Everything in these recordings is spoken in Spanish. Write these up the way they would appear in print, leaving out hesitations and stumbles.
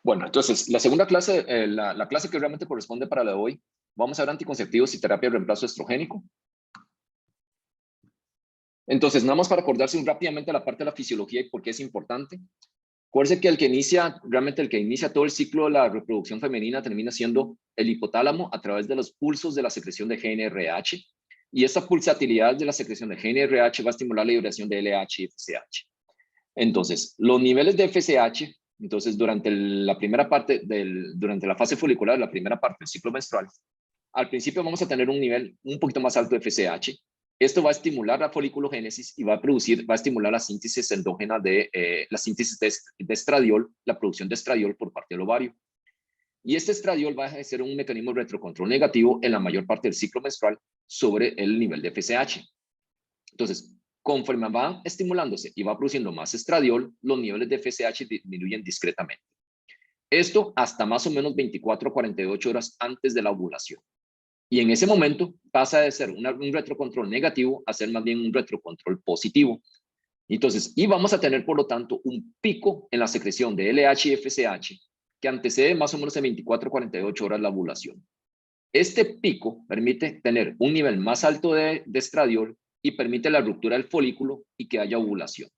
Bueno, entonces, la segunda clase, la clase que realmente corresponde para la de hoy, vamos a ver anticonceptivos y terapia de reemplazo estrogénico. Entonces, nada más para acordarse rápidamente la parte de la fisiología y por qué es importante. Acuérdense que realmente el que inicia todo el ciclo de la reproducción femenina termina siendo el hipotálamo a través de los pulsos de la secreción de GnRH. Y esta pulsatilidad de la secreción de GnRH va a estimular la liberación de LH y FSH. Entonces, los niveles de FSH, entonces durante la primera parte, durante la fase folicular, la primera parte del ciclo menstrual, al principio vamos a tener un nivel un poquito más alto de FSH. Esto va a estimular la foliculogénesis y va a estimular la síntesis endógena la síntesis de estradiol, la producción de estradiol por parte del ovario. Y este estradiol va a ejercer un mecanismo de retrocontrol negativo en la mayor parte del ciclo menstrual sobre el nivel de FSH. Entonces, conforme va estimulándose y va produciendo más estradiol, los niveles de FSH disminuyen discretamente. Esto hasta más o menos 24 a 48 horas antes de la ovulación. Y en ese momento pasa de ser un retrocontrol negativo a ser más bien un retrocontrol positivo. Entonces, y vamos a tener, por lo tanto, un pico en la secreción de LH y FSH que antecede más o menos en 24 a 48 horas la ovulación. Este pico permite tener un nivel más alto de estradiol y permite la ruptura del folículo y que haya ovulación.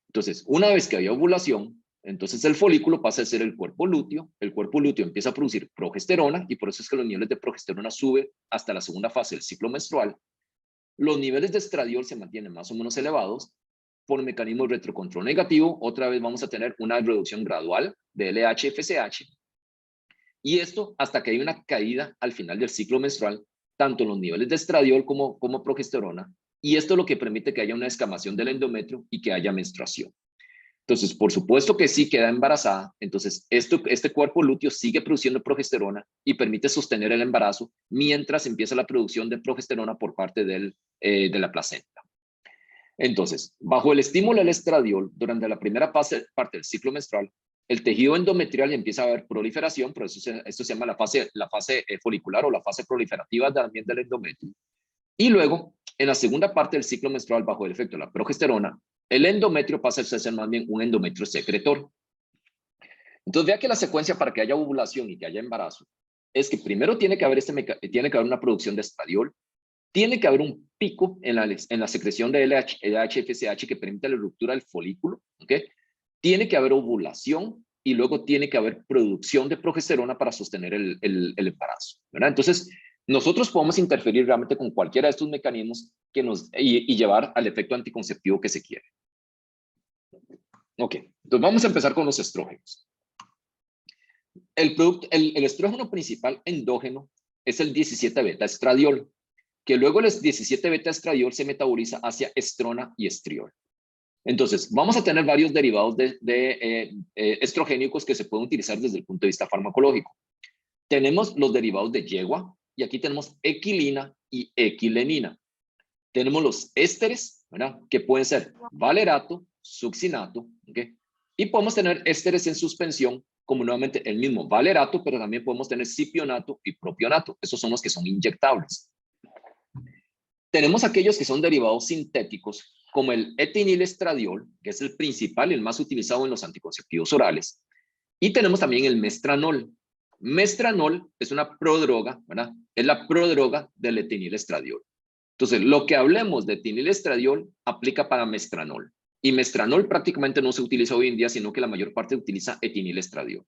Entonces, una vez que haya ovulación, entonces el folículo pasa a ser el cuerpo lúteo empieza a producir progesterona y por eso es que los niveles de progesterona suben hasta la segunda fase del ciclo menstrual. Los niveles de estradiol se mantienen más o menos elevados por mecanismo de retrocontrol negativo. Otra vez vamos a tener una reducción gradual de LH-FSH y esto hasta que hay una caída al final del ciclo menstrual, tanto en los niveles de estradiol como progesterona, y esto es lo que permite que haya una descamación del endometrio y que haya menstruación. Entonces, por supuesto que sí queda embarazada, entonces este cuerpo lúteo sigue produciendo progesterona y permite sostener el embarazo mientras empieza la producción de progesterona por parte de la placenta. Entonces, bajo el estímulo del estradiol, durante la primera parte del ciclo menstrual, el tejido endometrial empieza a haber proliferación, por eso esto se llama la fase folicular o la fase proliferativa también del endometrio. Y luego, en la segunda parte del ciclo menstrual, bajo el efecto de la progesterona, el endometrio pasa a ser más bien un endometrio secretor. Entonces, vea que la secuencia para que haya ovulación y que haya embarazo es que primero tiene que haber una producción de estradiol, tiene que haber un pico en la secreción de LH-FSH que permite la ruptura del folículo, ¿ok? Tiene que haber ovulación y luego tiene que haber producción de progesterona para sostener el embarazo, ¿verdad? Entonces, nosotros podemos interferir realmente con cualquiera de estos mecanismos y llevar al efecto anticonceptivo que se quiere. Ok, entonces vamos a empezar con los estrógenos. El estrógeno principal endógeno es el 17-beta-estradiol, que luego el 17-beta-estradiol se metaboliza hacia estrona y estriol. Entonces, vamos a tener varios derivados de estrogénicos que se pueden utilizar desde el punto de vista farmacológico. Tenemos los derivados de yegua, y aquí tenemos equilina y equilenina. Tenemos los ésteres, ¿verdad? Que pueden ser valerato, succinato, ¿okay? Y podemos tener ésteres en suspensión, como nuevamente el mismo valerato, pero también podemos tener cipionato y propionato. Esos son los que son inyectables. Tenemos aquellos que son derivados sintéticos, como el etinilestradiol, que es el principal y el más utilizado en los anticonceptivos orales. Y tenemos también el mestranol. Mestranol es una prodroga, ¿verdad? Es la prodroga del etinilestradiol. Entonces, lo que hablemos de etinilestradiol aplica para mestranol. Y mestranol prácticamente no se utiliza hoy en día, sino que la mayor parte utiliza etinilestradiol.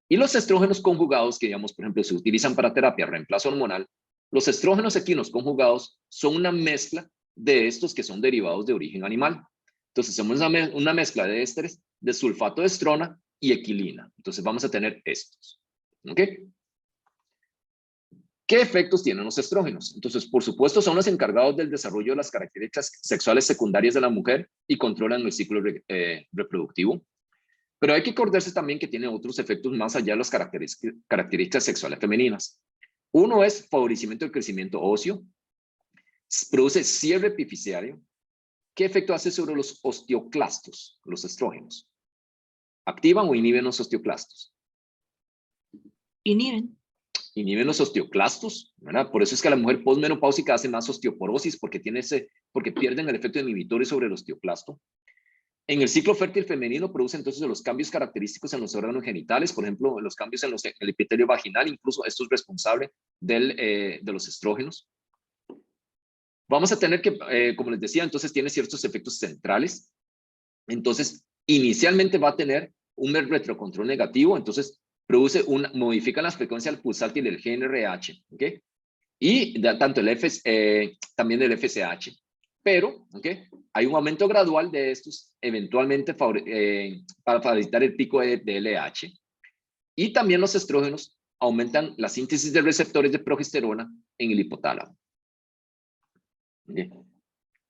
Y los estrógenos conjugados, que digamos, por ejemplo, se utilizan para terapia reemplazo hormonal, los estrógenos equinos conjugados son una mezcla de estos que son derivados de origen animal. Entonces, hacemos una mezcla de ésteres de sulfato de estrona y equilina. Entonces, vamos a tener estos. ¿Ok? ¿Qué efectos tienen los estrógenos? Entonces, por supuesto, son los encargados del desarrollo de las características sexuales secundarias de la mujer y controlan el ciclo reproductivo. Pero hay que acordarse también que tiene otros efectos más allá de las características sexuales femeninas. Uno es favorecimiento del crecimiento óseo, produce cierre epifisiario. ¿Qué efecto hace sobre los osteoclastos, los estrógenos? ¿Activan o inhiben los osteoclastos? Inhiben. Inhiben los osteoclastos, ¿verdad? Por eso es que la mujer posmenopáusica hace más osteoporosis porque pierden el efecto inhibitorio sobre el osteoclasto. En el ciclo fértil femenino produce entonces los cambios característicos en los órganos genitales, por ejemplo, los cambios en el epitelio vaginal, incluso esto es responsable de los estrógenos. Vamos a tener que, como les decía, entonces tiene ciertos efectos centrales. Entonces, inicialmente va a tener un retrocontrol negativo, entonces modifica la frecuencia del pulsátil del GnRH, ¿ok? Y tanto también del FSH. Pero, ¿ok? Hay un aumento gradual de estos, eventualmente para facilitar el pico de LH. Y también los estrógenos aumentan la síntesis de receptores de progesterona en el hipotálamo. ¿Okay?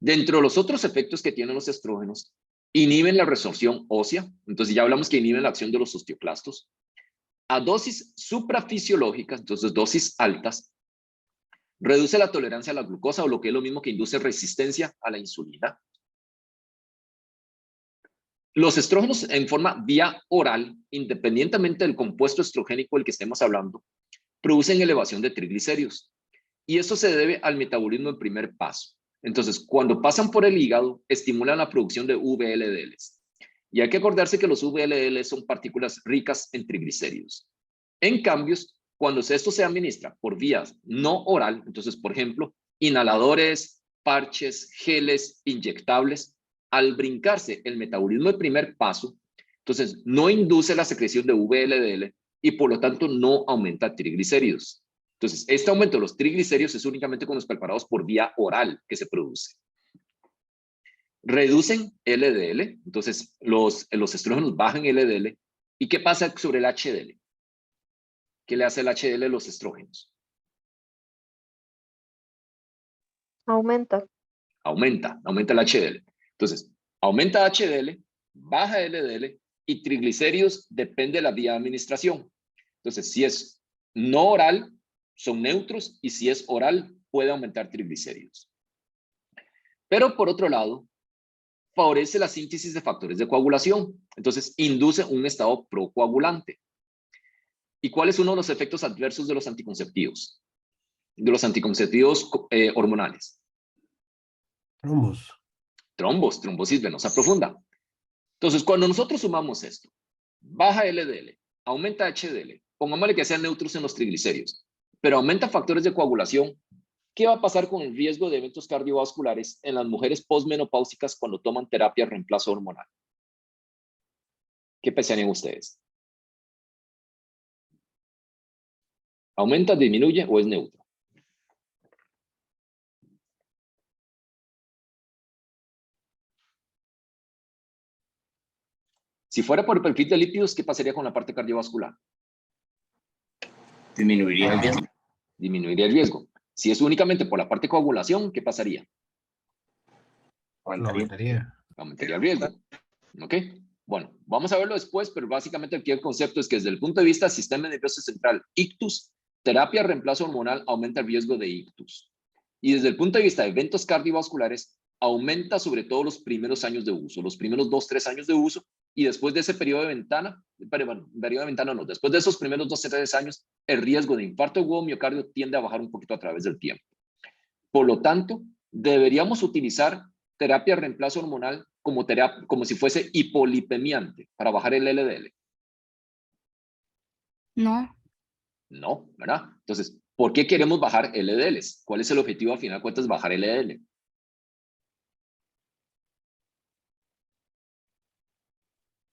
Dentro de los otros efectos que tienen los estrógenos, inhiben la resorción ósea, entonces ya hablamos que inhiben la acción de los osteoclastos. A dosis suprafisiológicas, entonces dosis altas, reduce la tolerancia a la glucosa, o lo que es lo mismo que induce resistencia a la insulina. Los estrógenos en forma vía oral, independientemente del compuesto estrogénico del que estemos hablando, producen elevación de triglicéridos. Y esto se debe al metabolismo en primer paso. Entonces, cuando pasan por el hígado, estimulan la producción de VLDLs. Y hay que acordarse que los VLDLs son partículas ricas en triglicéridos. En cambio, cuando esto se administra por vías no oral, entonces, por ejemplo, inhaladores, parches, geles, inyectables, al brincarse el metabolismo de primer paso, entonces no induce la secreción de VLDL y por lo tanto no aumenta triglicéridos. Entonces, este aumento de los triglicéridos es únicamente con los preparados por vía oral que se produce. Reducen LDL, entonces los estrógenos bajan LDL. ¿Y qué pasa sobre el HDL? ¿Qué le hace el HDL a los estrógenos? Aumenta. Aumenta el HDL. Entonces, aumenta HDL, baja LDL y triglicéridos depende de la vía de administración. Entonces, si es no oral, son neutros, y si es oral, puede aumentar triglicéridos. Pero por otro lado, favorece la síntesis de factores de coagulación. Entonces, induce un estado procoagulante. ¿Y cuál es uno de los efectos adversos de los anticonceptivos? De los anticonceptivos hormonales. Trombosis venosa profunda. Entonces, cuando nosotros sumamos esto, baja LDL, aumenta HDL, pongámosle que sean neutros en los triglicéridos, pero aumenta factores de coagulación, ¿qué va a pasar con el riesgo de eventos cardiovasculares en las mujeres posmenopáusicas cuando toman terapia de reemplazo hormonal? ¿Qué pensarían ustedes? ¿Aumenta, disminuye o es neutro? Si fuera por el perfil de lípidos, ¿qué pasaría con la parte cardiovascular? Disminuiría el riesgo. Disminuiría el riesgo. Si es únicamente por la parte de coagulación, ¿qué pasaría? Aumentaría. Aumentaría el riesgo. ¿Ok? Bueno, vamos a verlo después, pero básicamente aquí el concepto es que desde el punto de vista del sistema nervioso central, ictus, terapia de reemplazo hormonal aumenta el riesgo de ictus. Y desde el punto de vista de eventos cardiovasculares, aumenta sobre todo los primeros años de uso, los primeros 2-3 años de uso, y después de ese periodo de ventana, después de esos primeros 2-3 años, el riesgo de infarto agudo miocardio tiende a bajar un poquito a través del tiempo. Por lo tanto, deberíamos utilizar terapia de reemplazo hormonal como si fuese hipolipemiante para bajar el LDL. No. No, ¿verdad? Entonces, ¿por qué queremos bajar LDLs? ¿Cuál es el objetivo al final de cuentas? Bajar LDL.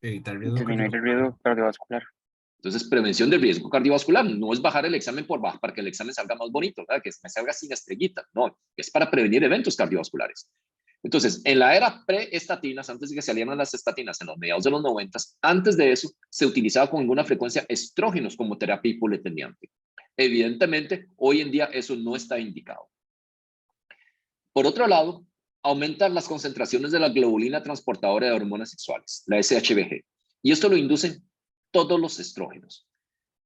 Disminuir el riesgo cardiovascular. Entonces, prevención del riesgo cardiovascular no es bajar el examen por bajar para que el examen salga más bonito, ¿verdad? Que me salga sin estrellita. No, es para prevenir eventos cardiovasculares. Entonces, en la era pre-estatinas, antes de que salieran las estatinas en los mediados de los 90, antes de eso, se utilizaba con ninguna frecuencia estrógenos como terapia hipolipemiante. Evidentemente, hoy en día eso no está indicado. Por otro lado, aumentan las concentraciones de la globulina transportadora de hormonas sexuales, la SHBG, y esto lo inducen todos los estrógenos.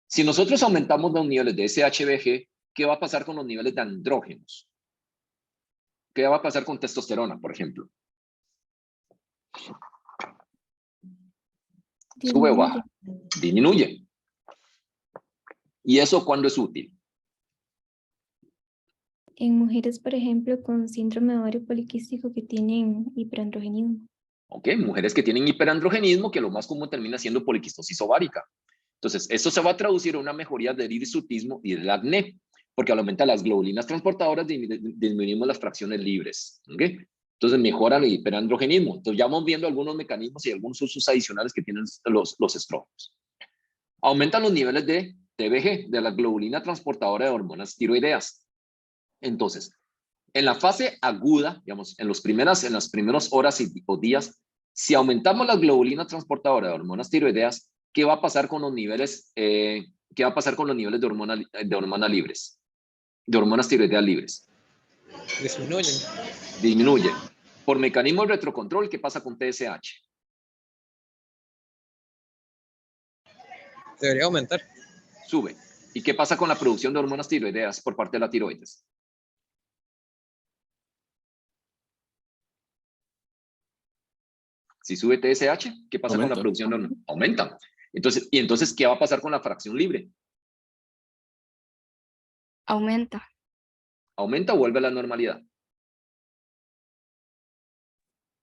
Si nosotros aumentamos los niveles de SHBG, ¿qué va a pasar con los niveles de andrógenos? ¿Qué va a pasar con testosterona, por ejemplo? ¿Sube o baja? Disminuye. ¿Y eso cuándo es útil? En mujeres, por ejemplo, con síndrome de ovario poliquístico que tienen hiperandrogenismo. ¿Ok? Mujeres que tienen hiperandrogenismo, que lo más común termina siendo poliquistosis ovárica. Entonces, esto se va a traducir en una mejoría del hirsutismo y del acné, porque al aumentar las globulinas transportadoras disminuimos las fracciones libres. ¿Ok? Entonces, mejora el hiperandrogenismo. Entonces, ya vamos viendo algunos mecanismos y algunos usos adicionales que tienen los estrógenos. Aumentan los niveles de TBG, de la globulina transportadora de hormonas tiroideas. Entonces, en la fase aguda, digamos, en las primeras horas o días, si aumentamos la globulina transportadora de hormonas tiroideas, ¿qué va a pasar con los niveles, qué va a pasar con los niveles de hormonas libres? De hormonas tiroideas libres. Disminuyen. Disminuyen. Por mecanismo de retrocontrol, ¿qué pasa con TSH? Debería aumentar. Sube. ¿Y qué pasa con la producción de hormonas tiroideas por parte de la tiroides? Si sube TSH, ¿qué pasa con la producción de hormonas? Aumenta. Entonces, ¿qué va a pasar con la fracción libre? Aumenta. ¿Aumenta o vuelve a la normalidad?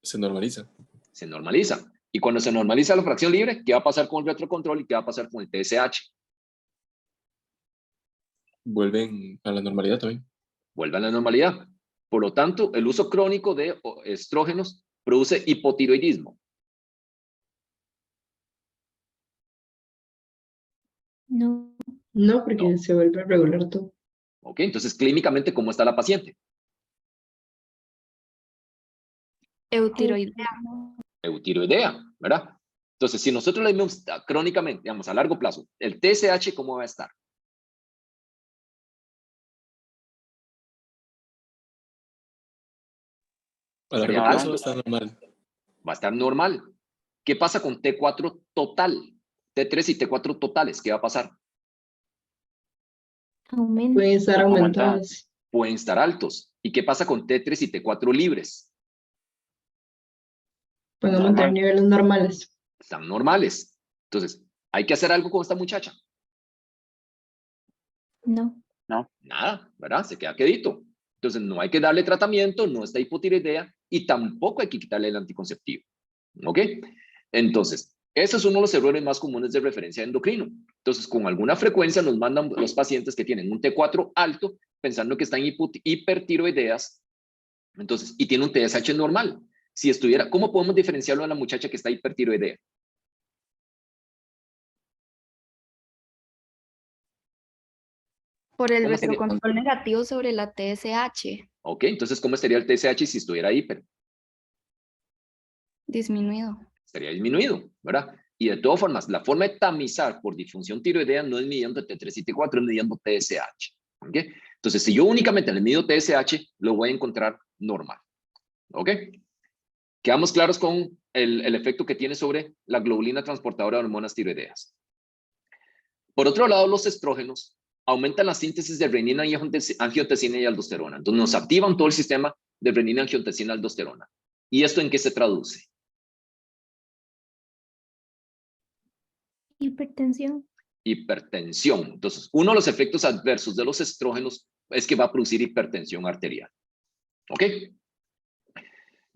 Se normaliza. Se normaliza. Y cuando se normaliza la fracción libre, ¿qué va a pasar con el retrocontrol y qué va a pasar con el TSH? Vuelven a la normalidad también. Vuelve a la normalidad. Por lo tanto, el uso crónico de estrógenos produce hipotiroidismo. No. No, porque No. se vuelve a regular todo. ¿Ok? Entonces, clínicamente, ¿cómo está la paciente? Eutiroidea. Eutiroidea, ¿verdad? Entonces, si nosotros le vemos crónicamente, digamos, a largo plazo, el TSH, ¿cómo va a estar? A largo Estaría plazo alto. está normal. Va a estar normal. ¿Qué pasa con T4 total? T3 y T4 totales, ¿qué va a pasar? Aumenta. Pueden estar aumentadas. Pueden estar altos. ¿Y qué pasa con T3 y T4 libres? Pueden aumentar niveles normales. Están normales. Entonces, ¿hay que hacer algo con esta muchacha? No. Nada, ¿verdad? Se queda quedito. Entonces, no hay que darle tratamiento, no está hipotiroidea y tampoco hay que quitarle el anticonceptivo. ¿Ok? Entonces, ese es uno de los errores más comunes de referencia endocrino. Entonces, con alguna frecuencia nos mandan los pacientes que tienen un T4 alto pensando que están hipertiroideas, entonces, y tiene un TSH normal. Si estuviera, ¿cómo podemos diferenciarlo de la muchacha que está hipertiroidea? Por el ¿Cómo sería? retrocontrol negativo sobre la TSH. Ok, entonces, ¿cómo estaría el TSH si estuviera hiper? Disminuido. Estaría disminuido, ¿verdad? Y de todas formas, la forma de tamizar por disfunción tiroidea no es midiendo T3 y T4, es midiendo TSH. ¿Ok? Entonces, si yo únicamente le mido TSH, lo voy a encontrar normal. ¿Ok? Quedamos claros con el efecto que tiene sobre la globulina transportadora de hormonas tiroideas. Por otro lado, los estrógenos aumentan la síntesis de renina y angiotensina y aldosterona. Entonces, nos activan todo el sistema de renina, angiotensina y aldosterona. ¿Y esto en qué se traduce? Hipertensión. Hipertensión. Entonces, uno de los efectos adversos de los estrógenos es que va a producir hipertensión arterial. ¿Ok?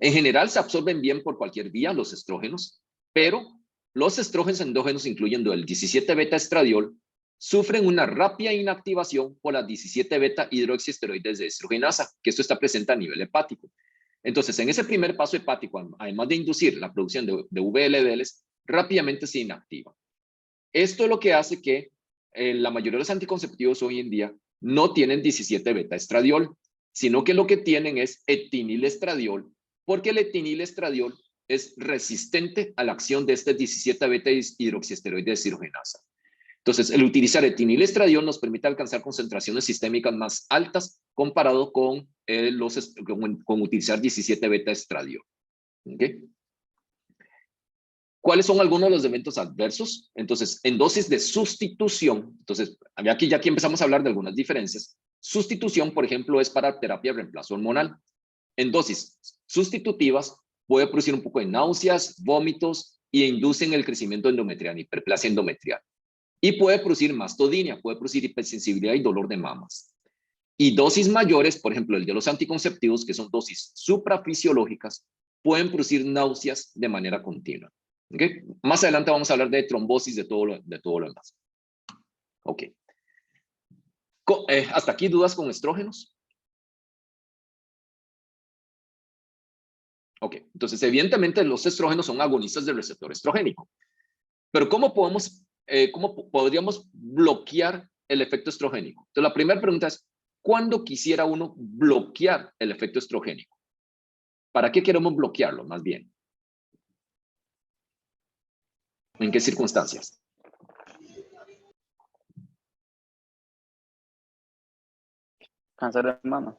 En general se absorben bien por cualquier vía los estrógenos, pero los estrógenos endógenos, incluyendo el 17-beta estradiol, sufren una rápida inactivación por las 17-beta hidroxiesteroides de estrogenasa, que esto está presente a nivel hepático. Entonces, en ese primer paso hepático, además de inducir la producción de VLDLs, rápidamente se inactiva. Esto es lo que hace que la mayoría de los anticonceptivos hoy en día no tienen 17-beta estradiol, sino que lo que tienen es etinilestradiol, porque el etinilestradiol es resistente a la acción de este 17-beta hidroxiesteroide deshidrogenasa. Entonces, el utilizar etinilestradiol nos permite alcanzar concentraciones sistémicas más altas comparado con utilizar 17-beta estradiol. ¿Okay? ¿Cuáles son algunos de los eventos adversos? Entonces, en dosis de sustitución, entonces, aquí empezamos a hablar de algunas diferencias. Sustitución, por ejemplo, es para terapia de reemplazo hormonal. En dosis sustitutivas puede producir un poco de náuseas, vómitos e inducen el crecimiento endometrial, hiperplasia endometrial. Y puede producir mastodinia, puede producir hipersensibilidad y dolor de mamas. Y dosis mayores, por ejemplo, el de los anticonceptivos, que son dosis suprafisiológicas, pueden producir náuseas de manera continua. ¿Okay? Más adelante vamos a hablar de trombosis, de todo lo demás. Ok. ¿Hasta aquí dudas con estrógenos? Ok, entonces evidentemente los estrógenos son agonistas del receptor estrogénico. Pero ¿cómo podríamos bloquear el efecto estrogénico? Entonces la primera pregunta es, ¿cuándo quisiera uno bloquear el efecto estrogénico? ¿Para qué queremos bloquearlo, más bien? ¿En qué circunstancias? Cáncer de mama.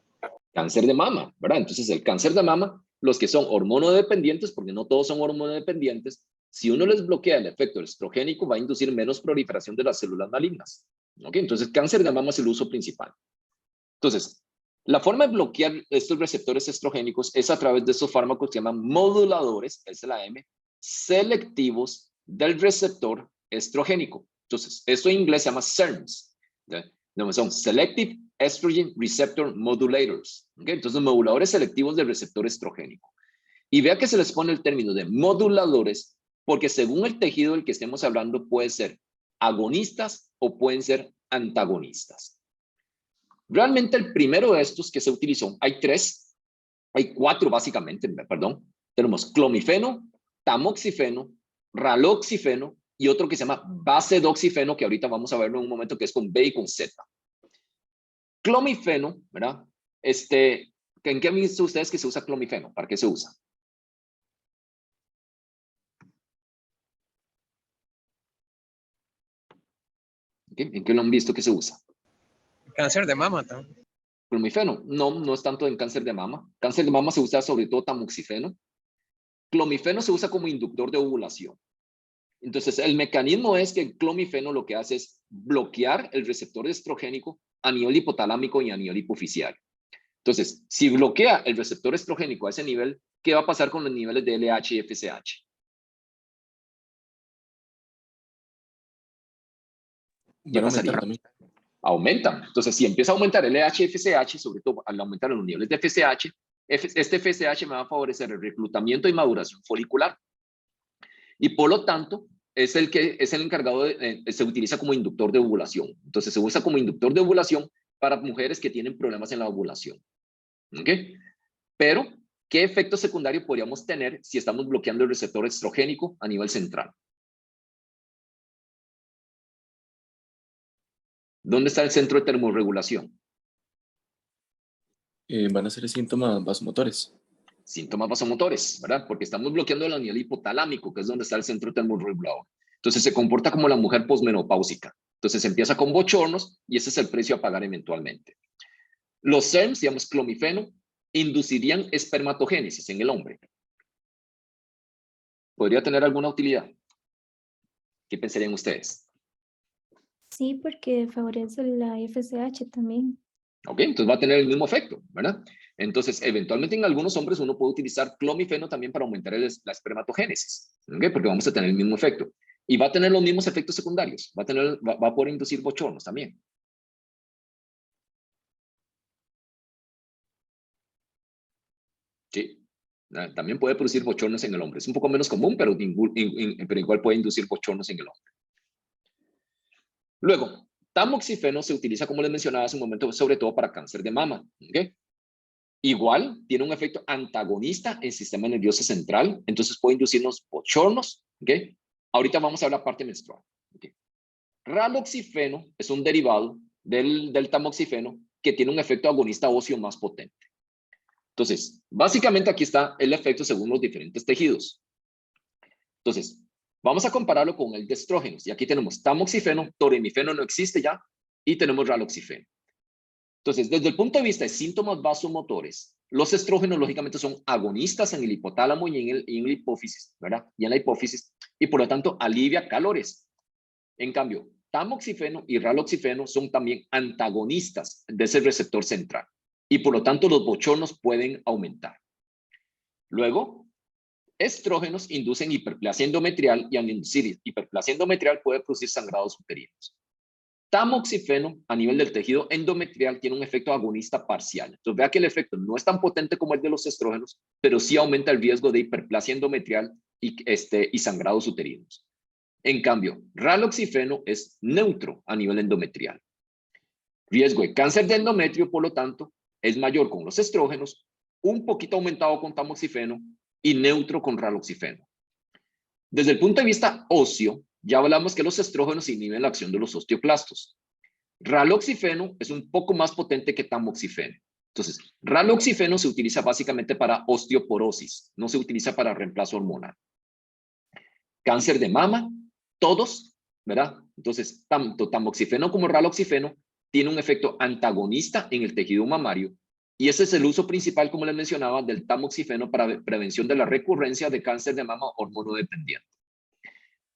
Cáncer de mama, ¿verdad? Entonces el cáncer de mama, los que son hormonodependientes, porque no todos son hormonodependientes, si uno les bloquea el efecto estrogénico, va a inducir menos proliferación de las células malignas. ¿Ok? Entonces cáncer de mama es el uso principal. Entonces, la forma de bloquear estos receptores estrogénicos es a través de esos fármacos que se llaman moduladores, es la M, selectivos del receptor estrogénico. Entonces, esto en inglés se llama SERMs. Son Selective Estrogen Receptor Modulators. ¿Okay? Entonces, moduladores selectivos del receptor estrogénico. Y vea que se les pone el término de moduladores porque según el tejido del que estemos hablando puede ser agonistas o pueden ser antagonistas. Realmente el primero de estos que se utilizó, hay cuatro básicamente, perdón. Tenemos clomifeno, tamoxifeno, raloxifeno y otro que se llama basedoxifeno, que ahorita vamos a verlo en un momento, que es con B y con Z. Clomifeno, ¿verdad? ¿En qué han visto ustedes que se usa clomifeno? ¿Para qué se usa? ¿Okay? ¿En qué lo han visto que se usa? Cáncer de mama también. Clomifeno, no es tanto en cáncer de mama. Cáncer de mama se usa sobre todo tamoxifeno. Clomifeno se usa como inductor de ovulación. Entonces, el mecanismo es que el clomifeno lo que hace es bloquear el receptor estrogénico a nivel hipotalámico y a nivel hipofisiario. Entonces, si bloquea el receptor estrogénico a ese nivel, ¿qué va a pasar con los niveles de LH y FSH? ¿Qué pasaría? Aumentan. Entonces, si empieza a aumentar el LH y FSH, sobre todo al aumentar los niveles de FSH, este FSH me va a favorecer el reclutamiento y maduración folicular. Y por lo tanto, es el encargado se utiliza como inductor de ovulación. Entonces, se usa como inductor de ovulación para mujeres que tienen problemas en la ovulación. ¿Ok? Pero, ¿qué efecto secundario podríamos tener si estamos bloqueando el receptor estrogénico a nivel central? ¿Dónde está el centro de termorregulación? Van a ser síntomas vasomotores. Síntomas vasomotores, ¿verdad? Porque estamos bloqueando el nivel hipotalámico, que es donde está el centro termorregulador. Entonces se comporta como la mujer posmenopáusica. Entonces empieza con bochornos y ese es el precio a pagar eventualmente. Los SERMs, digamos clomifeno, inducirían espermatogénesis en el hombre. ¿Podría tener alguna utilidad? ¿Qué pensarían ustedes? Sí, porque favorece la FSH también. Ok, entonces va a tener el mismo efecto, ¿verdad? Entonces, eventualmente en algunos hombres uno puede utilizar clomifeno también para aumentar la espermatogénesis, ¿ok? Porque vamos a tener el mismo efecto. Y va a tener los mismos efectos secundarios. Va a poder inducir bochornos también. Sí, también puede producir bochornos en el hombre. Es un poco menos común, pero igual puede inducir bochornos en el hombre. Luego, tamoxifeno se utiliza, como les mencionaba hace un momento, sobre todo para cáncer de mama. ¿Okay? Igual, tiene un efecto antagonista en el sistema nervioso central, entonces puede inducirnos bochornos. ¿Okay? Ahorita vamos a ver la parte menstrual. ¿Okay? Raloxifeno es un derivado del tamoxifeno que tiene un efecto agonista óseo más potente. Entonces, básicamente aquí está el efecto según los diferentes tejidos. Entonces, vamos a compararlo con el de estrógenos. Y aquí tenemos tamoxifeno, torimifeno no existe ya, y tenemos raloxifeno. Entonces, desde el punto de vista de síntomas vasomotores, los estrógenos lógicamente son agonistas en el hipotálamo y en la hipófisis, ¿verdad? Y en la hipófisis, y por lo tanto alivia calores. En cambio, tamoxifeno y raloxifeno son también antagonistas de ese receptor central, y por lo tanto los bochornos pueden aumentar. Luego, estrógenos inducen hiperplasia endometrial y al inducir hiperplasia endometrial puede producir sangrados uterinos. Tamoxifeno a nivel del tejido endometrial tiene un efecto agonista parcial. Entonces vea que el efecto no es tan potente como el de los estrógenos, pero sí aumenta el riesgo de hiperplasia endometrial y sangrados uterinos. En cambio, raloxifeno es neutro a nivel endometrial. Riesgo de cáncer de endometrio, por lo tanto, es mayor con los estrógenos, un poquito aumentado con tamoxifeno y neutro con raloxifeno. Desde el punto de vista óseo, ya hablamos que los estrógenos inhiben la acción de los osteoclastos. Raloxifeno es un poco más potente que tamoxifeno. Entonces, raloxifeno se utiliza básicamente para osteoporosis, no se utiliza para reemplazo hormonal. Cáncer de mama, todos, ¿verdad? Entonces, tanto tamoxifeno como raloxifeno tienen un efecto antagonista en el tejido mamario y ese es el uso principal, como les mencionaba, del tamoxifeno para prevención de la recurrencia de cáncer de mama hormonodependiente.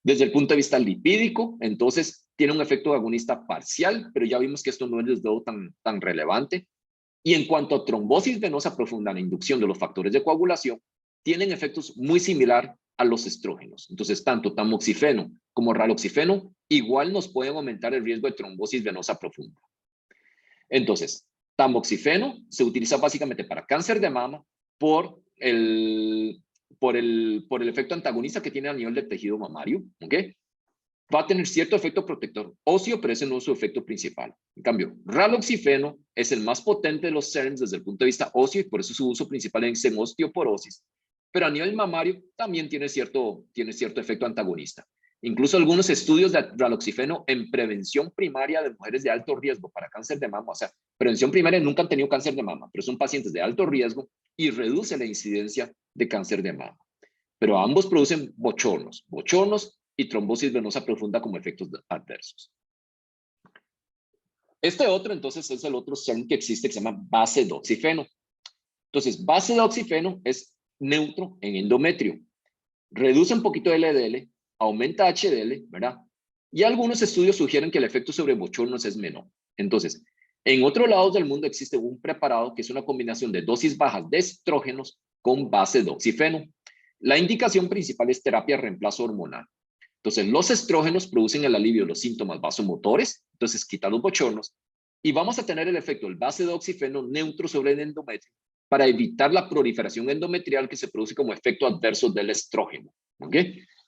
Desde el punto de vista lipídico, entonces, tiene un efecto agonista parcial, pero ya vimos que esto no es desde luego tan relevante. Y en cuanto a trombosis venosa profunda, la inducción de los factores de coagulación, tienen efectos muy similares a los estrógenos. Entonces, tanto tamoxifeno como raloxifeno igual nos pueden aumentar el riesgo de trombosis venosa profunda. Entonces, tamoxifeno se utiliza básicamente para cáncer de mama por el efecto antagonista que tiene a nivel del tejido mamario, ¿ok? Va a tener cierto efecto protector óseo, pero ese no es su efecto principal. En cambio, raloxifeno es el más potente de los SERMs desde el punto de vista óseo y por eso su uso principal es en osteoporosis. Pero a nivel mamario también tiene cierto efecto antagonista. Incluso algunos estudios de raloxifeno en prevención primaria de mujeres de alto riesgo para cáncer de mama, o sea, prevención primaria nunca han tenido cáncer de mama, pero son pacientes de alto riesgo y reduce la incidencia de cáncer de mama. Pero ambos producen bochornos y trombosis venosa profunda como efectos adversos. Este otro, entonces, es el otro SERM que existe que se llama base doxifeno. Entonces, base doxifeno es neutro en endometrio. Reduce un poquito el LDL, aumenta HDL, ¿verdad? Y algunos estudios sugieren que el efecto sobre bochornos es menor. Entonces, en otros lados del mundo existe un preparado que es una combinación de dosis bajas de estrógenos con base doxifeno. La indicación principal es terapia de reemplazo hormonal. Entonces, los estrógenos producen el alivio de los síntomas vasomotores, entonces quita los bochornos, y vamos a tener el efecto del base doxifeno neutro sobre el endometrio para evitar la proliferación endometrial que se produce como efecto adverso del estrógeno, ¿ok?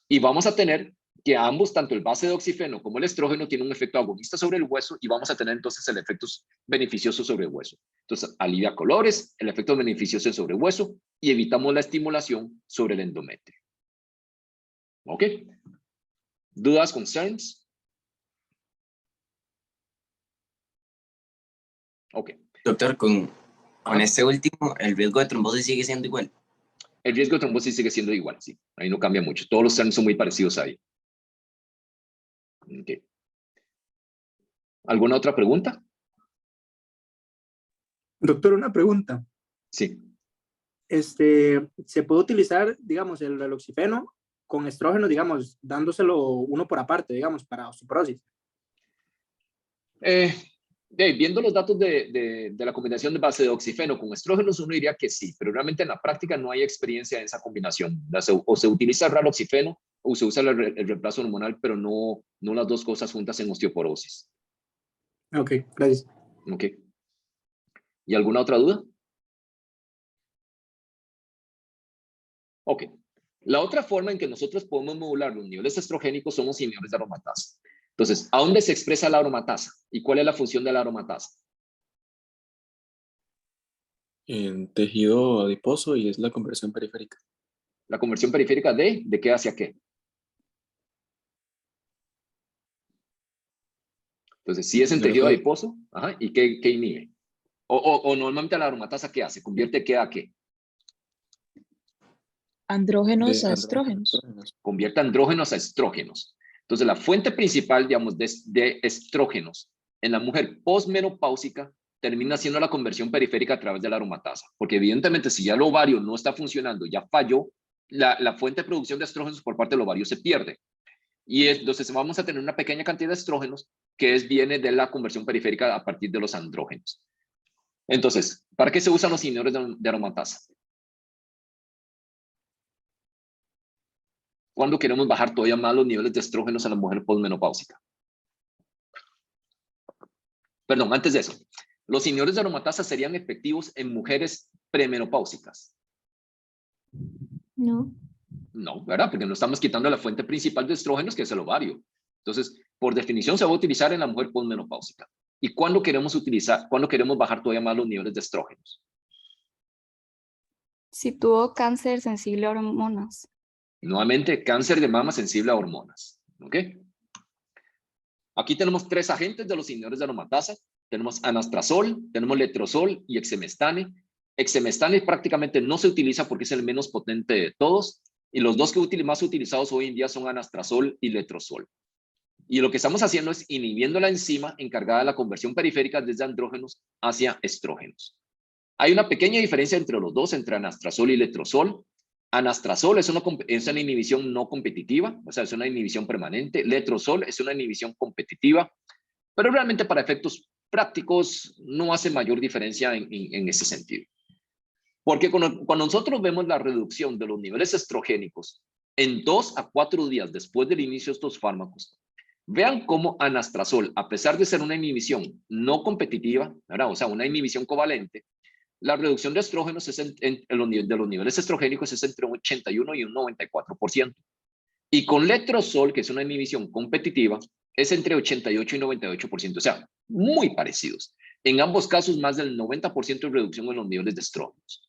Y vamos a tener que ambos, tanto el base doxifeno como el estrógeno, tienen un efecto agonista sobre el hueso y vamos a tener entonces el efecto beneficioso sobre el hueso. Entonces, alivia colores, el efecto beneficioso sobre el hueso y evitamos la estimulación sobre el endometrio. ¿Ok? ¿Dudas, concerns? Ok. Doctor, con este último, el riesgo de trombosis sigue siendo igual. El riesgo de trombosis sigue siendo igual, sí. Ahí no cambia mucho. Todos los CERN son muy parecidos ahí. Okay. ¿Alguna otra pregunta? Doctor, una pregunta. Sí. ¿Se puede utilizar, digamos, el raloxifeno con estrógeno, digamos, dándoselo uno por aparte, digamos, para osteoporosis? Viendo los datos de la combinación de base de oxifeno con estrógenos, uno diría que sí, pero realmente en la práctica no hay experiencia en esa combinación. O se utiliza el raloxifeno o se usa el reemplazo hormonal, pero no las dos cosas juntas en osteoporosis. Ok, gracias. Ok. ¿Y alguna otra duda? Ok. La otra forma en que nosotros podemos modular los niveles estrogénicos son los inhibidores de aromatasa. Entonces, ¿a dónde se expresa la aromatasa? ¿Y cuál es la función de la aromatasa? En tejido adiposo y es la conversión periférica. La conversión periférica ¿de qué hacia qué? Entonces, si es en tejido adiposo, ¿y qué inhibe? O normalmente la aromatasa, ¿qué hace? ¿Convierte qué a qué? Andrógenos a estrógenos. Convierte andrógenos a estrógenos. Entonces, la fuente principal, digamos, de estrógenos en la mujer postmenopáusica termina siendo la conversión periférica a través de la aromatasa. Porque evidentemente, si ya el ovario no está funcionando, ya falló, la fuente de producción de estrógenos por parte del ovario se pierde. Y entonces vamos a tener una pequeña cantidad de estrógenos que viene de la conversión periférica a partir de los andrógenos. Entonces, ¿para qué se usan los inhibidores de aromatasa? ¿Cuándo queremos bajar todavía más los niveles de estrógenos en la mujer postmenopáusica? Perdón, antes de eso, los inhibidores de aromatasa serían efectivos en mujeres premenopáusicas. No. No, ¿verdad? Porque no estamos quitando la fuente principal de estrógenos, que es el ovario. Entonces, por definición, se va a utilizar en la mujer posmenopáusica. ¿Y cuándo queremos bajar todavía más los niveles de estrógenos? Si tuvo cáncer sensible a hormonas. Nuevamente, cáncer de mama sensible a hormonas. ¿Ok? Aquí tenemos 3 agentes de los inhibidores de aromatasa. Tenemos anastrozol, tenemos letrozol y exemestane. Exemestane prácticamente no se utiliza porque es el menos potente de todos. Y los dos que más utilizados hoy en día son anastrozol y letrozol. Y lo que estamos haciendo es inhibiendo la enzima encargada de la conversión periférica desde andrógenos hacia estrógenos. Hay una pequeña diferencia entre los dos, entre anastrozol y letrozol. Anastrozol es una inhibición no competitiva, o sea, es una inhibición permanente. Letrozol es una inhibición competitiva, pero realmente para efectos prácticos no hace mayor diferencia en ese sentido. Porque cuando nosotros vemos la reducción de los niveles estrogénicos en 2 a 4 días después del inicio de estos fármacos, vean cómo anastrozol, a pesar de ser una inhibición no competitiva, ¿verdad? O sea, una inhibición covalente, la reducción de estrógenos de los niveles estrogénicos es entre un 81 y un 94%. Y con letrozol, que es una inhibición competitiva, es entre 88 y 98%. O sea, muy parecidos. En ambos casos, más del 90% de reducción en los niveles de estrógenos.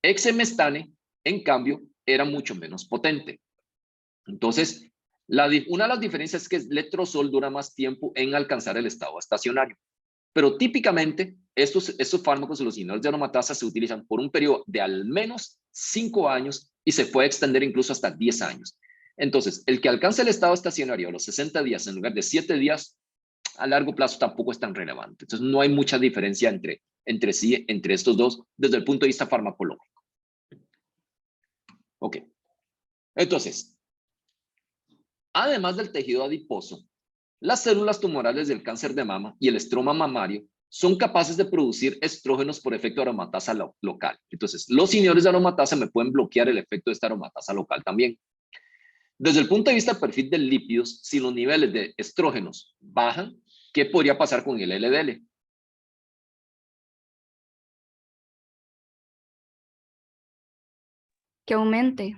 Exemestane, en cambio, era mucho menos potente. Entonces, una de las diferencias es que el letrozol dura más tiempo en alcanzar el estado estacionario. Pero típicamente, estos fármacos, los inhibidores de aromatasa, se utilizan por un periodo de al menos 5 años y se puede extender incluso hasta 10 años. Entonces, el que alcance el estado estacionario a los 60 días en lugar de 7 días, a largo plazo tampoco es tan relevante. Entonces, no hay mucha diferencia entre estos dos desde el punto de vista farmacológico. Ok. Entonces, además del tejido adiposo, las células tumorales del cáncer de mama y el estroma mamario son capaces de producir estrógenos por efecto de aromatasa local. Entonces, los inhibidores de aromatasa me pueden bloquear el efecto de esta aromatasa local también. Desde el punto de vista del perfil de lípidos, si los niveles de estrógenos bajan, ¿qué podría pasar con el LDL? Que aumente.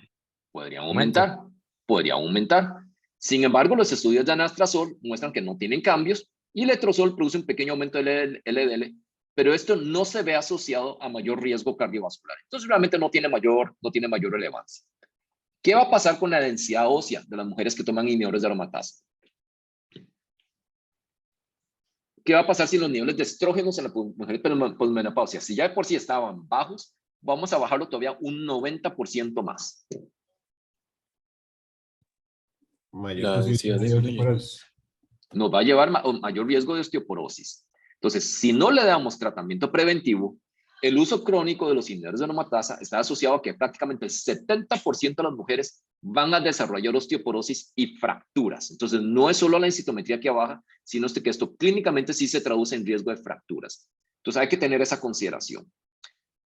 Podría aumentar. Sin embargo, los estudios de anastrozol muestran que no tienen cambios y letrozol produce un pequeño aumento del LDL, pero esto no se ve asociado a mayor riesgo cardiovascular. Entonces, realmente no tiene mayor relevancia. ¿Qué va a pasar con la densidad ósea de las mujeres que toman inhibidores de aromatasa? ¿Qué va a pasar si los niveles de estrógenos en las mujeres posmenopáusicas, si ya de por sí estaban bajos, vamos a bajarlo todavía un 90% más? La densidad de osteoporosis. Nos va a llevar mayor riesgo de osteoporosis. Entonces, si no le damos tratamiento preventivo, el uso crónico de los inhibidores de aromatasa está asociado a que prácticamente el 70% de las mujeres van a desarrollar osteoporosis y fracturas. Entonces, no es solo la densitometría que baja, sino que esto clínicamente sí se traduce en riesgo de fracturas. Entonces, hay que tener esa consideración.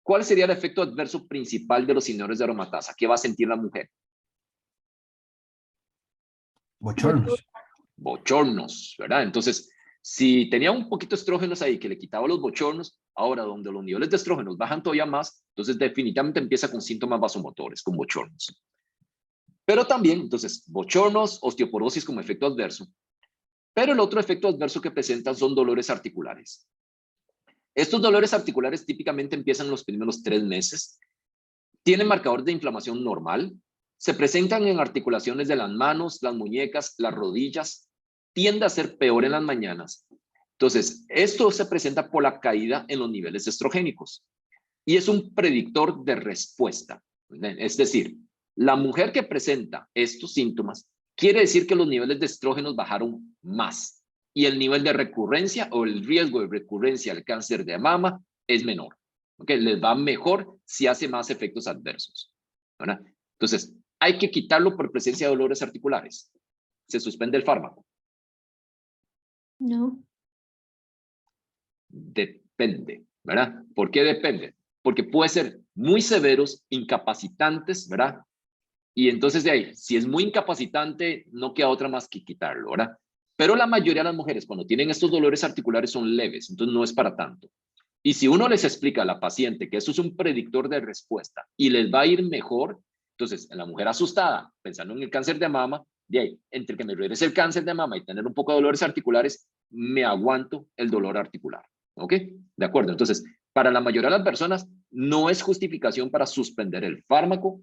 ¿Cuál sería el efecto adverso principal de los inhibidores de aromatasa? ¿Qué va a sentir la mujer? Bochornos, ¿verdad? Entonces, si tenía un poquito de estrógenos ahí que le quitaba los bochornos, ahora donde los niveles de estrógenos bajan todavía más, entonces definitivamente empieza con síntomas vasomotores, con bochornos. Pero también, entonces, bochornos, osteoporosis como efecto adverso. Pero el otro efecto adverso que presentan son dolores articulares. Estos dolores articulares típicamente empiezan en los primeros 3 meses. Tienen marcador de inflamación normal. Se presentan en articulaciones de las manos, las muñecas, las rodillas. Tiende a ser peor en las mañanas. Entonces, esto se presenta por la caída en los niveles estrogénicos. Y es un predictor de respuesta. Es decir, la mujer que presenta estos síntomas quiere decir que los niveles de estrógenos bajaron más. Y el nivel de recurrencia o el riesgo de recurrencia al cáncer de mama es menor. ¿Okay? Les va mejor si hace más efectos adversos. ¿Verdad? Entonces, hay que quitarlo por presencia de dolores articulares. Se suspende el fármaco. No. Depende, ¿verdad? ¿Por qué depende? Porque puede ser muy severos, incapacitantes, ¿verdad? Y entonces de ahí, si es muy incapacitante, no queda otra más que quitarlo, ¿verdad? Pero la mayoría de las mujeres cuando tienen estos dolores articulares son leves, entonces no es para tanto. Y si uno les explica a la paciente que eso es un predictor de respuesta y les va a ir mejor, entonces la mujer asustada, pensando en el cáncer de mama, de ahí, entre que me regrese el cáncer de mama y tener un poco de dolores articulares, me aguanto el dolor articular. ¿Ok? De acuerdo. Entonces, para la mayoría de las personas no es justificación para suspender el fármaco,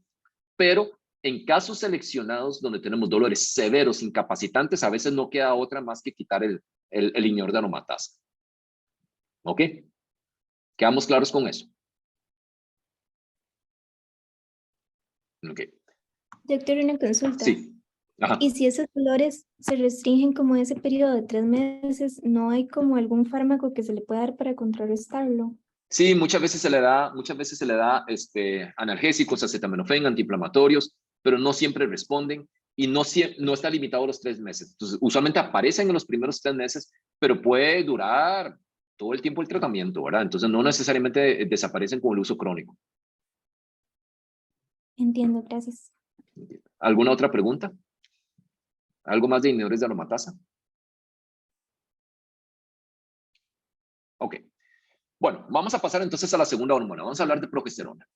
pero en casos seleccionados donde tenemos dolores severos, incapacitantes, a veces no queda otra más que quitar el inhibidor de aromatasa. ¿Ok? ¿Quedamos claros con eso? Ok. Doctor, una consulta. Sí. Ajá. Y si esos dolores se restringen como ese periodo de 3 meses, ¿no hay como algún fármaco que se le pueda dar para contrarrestarlo? Sí, muchas veces se le da analgésicos, acetaminofén, antiinflamatorios, pero no siempre responden y no está limitado a los 3 meses. Entonces, usualmente aparecen en los primeros 3 meses, pero puede durar todo el tiempo el tratamiento, ¿verdad? Entonces, no necesariamente desaparecen con el uso crónico. Entiendo, gracias. ¿Alguna otra pregunta? ¿Algo más de inhibidores de aromatasa? Ok. Bueno, vamos a pasar entonces a la segunda hormona. Vamos a hablar de progesterona.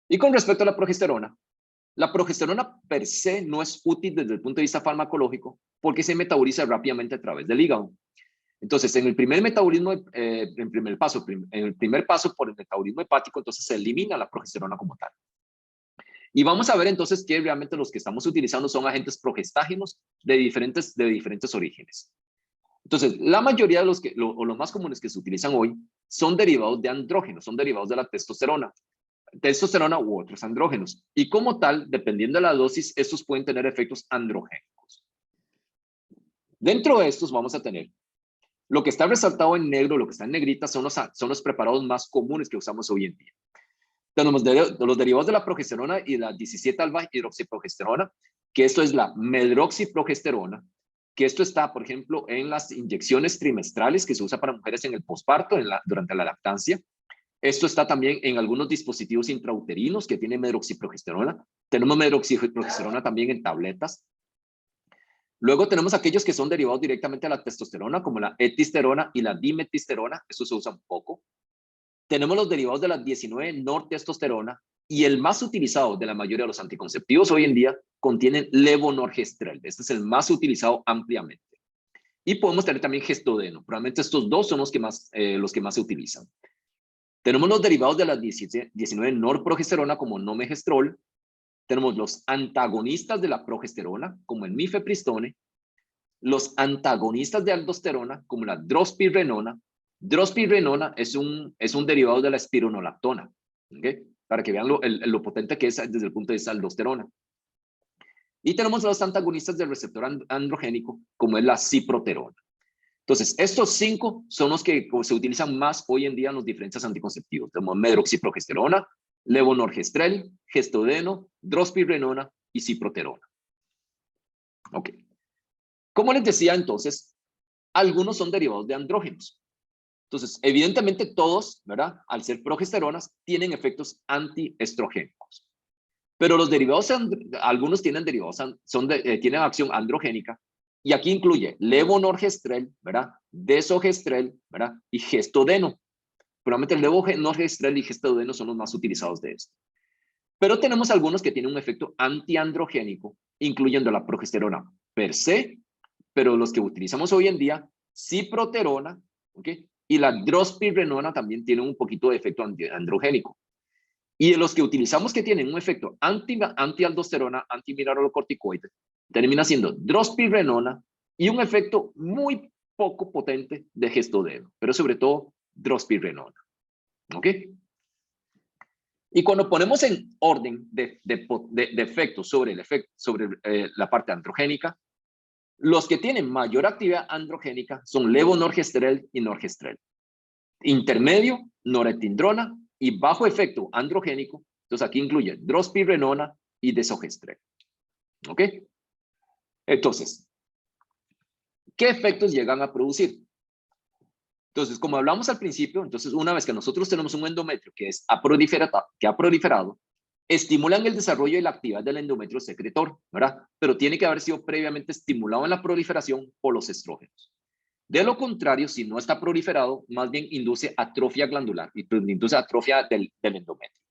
Y con respecto a la progesterona per se no es útil desde el punto de vista farmacológico porque se metaboliza rápidamente a través del hígado. Entonces, en el primer metabolismo, en el primer paso por el metabolismo hepático, entonces se elimina la progesterona como tal. Y vamos a ver entonces que realmente los que estamos utilizando son agentes progestágenos de diferentes orígenes. Entonces, la mayoría de los más comunes que se utilizan hoy son derivados de andrógenos, son derivados de la testosterona u otros andrógenos. Y como tal, dependiendo de la dosis, estos pueden tener efectos androgénicos. Dentro de estos vamos a tener lo que está resaltado en negro, lo que está en negrita, son los preparados más comunes que usamos hoy en día. Tenemos los derivados de la progesterona y la 17-alfa-hidroxiprogesterona, que esto es la medroxiprogesterona, que esto está, por ejemplo, en las inyecciones trimestrales que se usa para mujeres en el posparto, durante la lactancia. Esto está también en algunos dispositivos intrauterinos que tienen medroxiprogesterona. Tenemos medroxiprogesterona también en tabletas. Luego tenemos aquellos que son derivados directamente de la testosterona, como la etisterona y la dimetisterona. Eso se usa un poco. Tenemos los derivados de la 19-nortestosterona y el más utilizado de la mayoría de los anticonceptivos hoy en día contienen levonorgestrel. Este es el más utilizado ampliamente. Y podemos tener también gestodeno. Probablemente estos dos son los que más se utilizan. Tenemos los derivados de la 19-norprogesterona como nomegestrol. Tenemos los antagonistas de la progesterona como el mifepristone. Los antagonistas de aldosterona como la drospirenona. Drospirenona es un derivado de la espironolactona, ¿okay? Para que vean lo potente que es desde el punto de vista de aldosterona. Y tenemos los antagonistas del receptor androgénico, como es la ciproterona. Entonces, estos 5 son los que se utilizan más hoy en día en los diferentes anticonceptivos. Tenemos medroxiprogesterona, levonorgestrel, gestodeno, drospirenona y ciproterona. Ok. Como les decía entonces, algunos son derivados de andrógenos. Entonces, evidentemente todos, ¿verdad? Al ser progesteronas, tienen efectos antiestrogénicos. Pero los derivados, algunos tienen tienen acción androgénica, y aquí incluye levonorgestrel, ¿verdad? Desogestrel, ¿verdad? Y gestodeno. Probablemente el levonorgestrel y gestodeno son los más utilizados de esto. Pero tenemos algunos que tienen un efecto antiandrogénico, incluyendo la progesterona per se, pero los que utilizamos hoy en día, ciproterona, ¿ok? Y la drospirenona también tienen un poquito de efecto androgénico. Y de los que utilizamos que tienen un efecto antialdosterona, antimineralocorticoide, termina siendo drospirenona y un efecto muy poco potente de gestodeno, pero sobre todo drospirenona. ¿Ok? Y cuando ponemos en orden de efectos sobre la parte androgénica, los que tienen mayor actividad androgénica son levonorgestrel y norgestrel. Intermedio, norepinefrina, y bajo efecto androgénico, entonces aquí incluye drospirenona y desogestrel. ¿Ok? Entonces, ¿qué efectos llegan a producir? Entonces, como hablamos al principio, entonces una vez que nosotros tenemos un endometrio que ha proliferado, estimulan el desarrollo y la actividad del endometrio secretor, ¿verdad? Pero tiene que haber sido previamente estimulado en la proliferación por los estrógenos. De lo contrario, si no está proliferado, más bien induce atrofia glandular, induce atrofia del endometrio.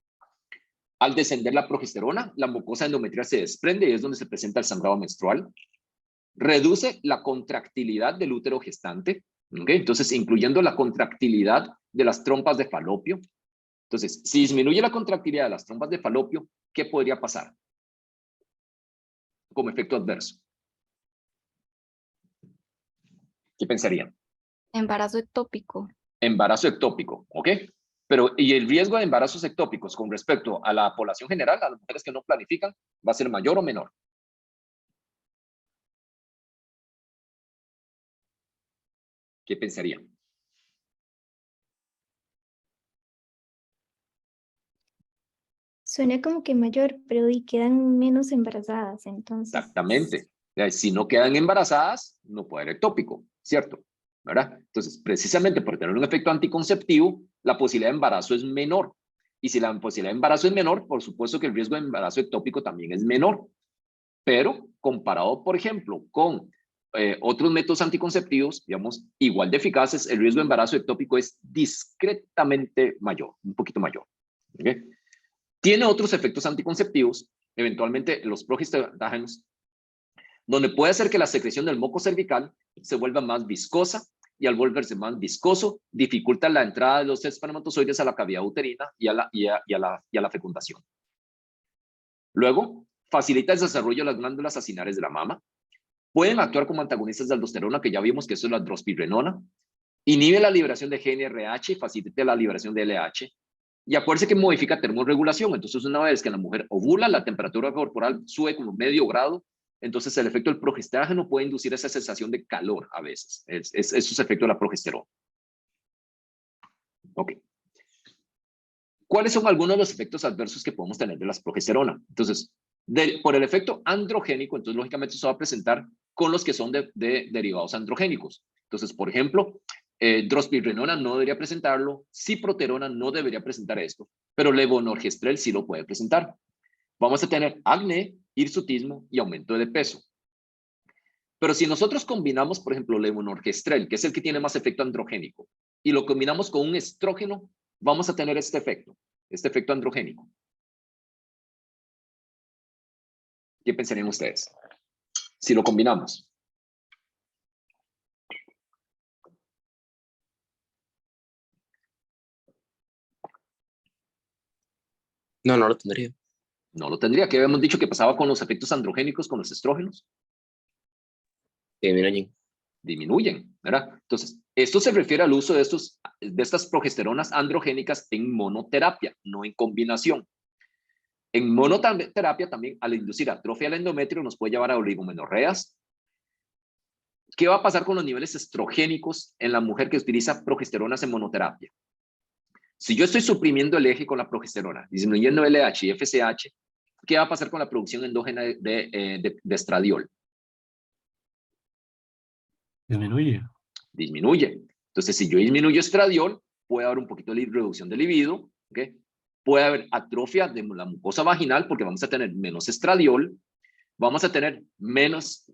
Al descender la progesterona, la mucosa endometrial se desprende y es donde se presenta el sangrado menstrual. Reduce la contractilidad del útero gestante, ¿okay? Entonces, incluyendo la contractilidad de las trompas de falopio. Entonces, si disminuye la contractilidad de las trompas de falopio, ¿qué podría pasar como efecto adverso? ¿Qué pensarían? Embarazo ectópico. Embarazo ectópico, ¿ok? Pero, ¿y el riesgo de embarazos ectópicos con respecto a la población general, a las mujeres que no planifican, va a ser mayor o menor? ¿Qué pensarían? Suena como que mayor, pero y quedan menos embarazadas, entonces. Exactamente. Si no quedan embarazadas, no puede haber ectópico, ¿cierto? ¿Verdad? Entonces, precisamente por tener un efecto anticonceptivo, la posibilidad de embarazo es menor. Y si la posibilidad de embarazo es menor, por supuesto que el riesgo de embarazo ectópico también es menor. Pero comparado, por ejemplo, con otros métodos anticonceptivos, digamos, igual de eficaces, el riesgo de embarazo ectópico es discretamente mayor, un poquito mayor. ¿Okay? Tiene otros efectos anticonceptivos, eventualmente los progestágenos, donde puede hacer que la secreción del moco cervical se vuelva más viscosa, y al volverse más viscoso, dificulta la entrada de los espermatozoides a la cavidad uterina y a la fecundación. Luego, facilita el desarrollo de las glándulas acinares de la mama. Pueden actuar como antagonistas de aldosterona, que ya vimos que eso es la drospirenona. Inhibe la liberación de GnRH y facilita la liberación de LH. Y acuérdense que modifica termorregulación. Entonces, una vez que la mujer ovula, la temperatura corporal sube como medio grado. Entonces, el efecto del progestágeno puede inducir esa sensación de calor a veces. Eso es efecto de la progesterona. Ok. ¿Cuáles son algunos de los efectos adversos que podemos tener de la progesterona? Entonces, por el efecto androgénico, entonces lógicamente se va a presentar con los que son de derivados androgénicos. Entonces, por ejemplo, drospirenona no debería presentarlo, ciproterona no debería presentar esto, pero levonorgestrel sí lo puede presentar. Vamos a tener acné, hirsutismo y aumento de peso. Pero si nosotros combinamos, por ejemplo, levonorgestrel, que es el que tiene más efecto androgénico, y lo combinamos con un estrógeno, vamos a tener este efecto androgénico. ¿Qué pensarían ustedes? Si lo combinamos. No, no lo tendría. No lo tendría. ¿Qué habíamos dicho que pasaba con los efectos androgénicos, con los estrógenos? Disminuyen, ¿verdad? Entonces, esto se refiere al uso de estas progesteronas androgénicas en monoterapia, no en combinación. En monoterapia también, al inducir atrofia del endometrio, nos puede llevar a oligomenorreas. ¿Qué va a pasar con los niveles estrogénicos en la mujer que utiliza progesteronas en monoterapia? Si yo estoy suprimiendo el eje con la progesterona, disminuyendo LH y FSH, ¿qué va a pasar con la producción endógena de estradiol? Disminuye. Entonces, si yo disminuyo estradiol, puede haber un poquito de reducción de libido, ¿okay? Puede haber atrofia de la mucosa vaginal porque vamos a tener menos estradiol, vamos a tener menos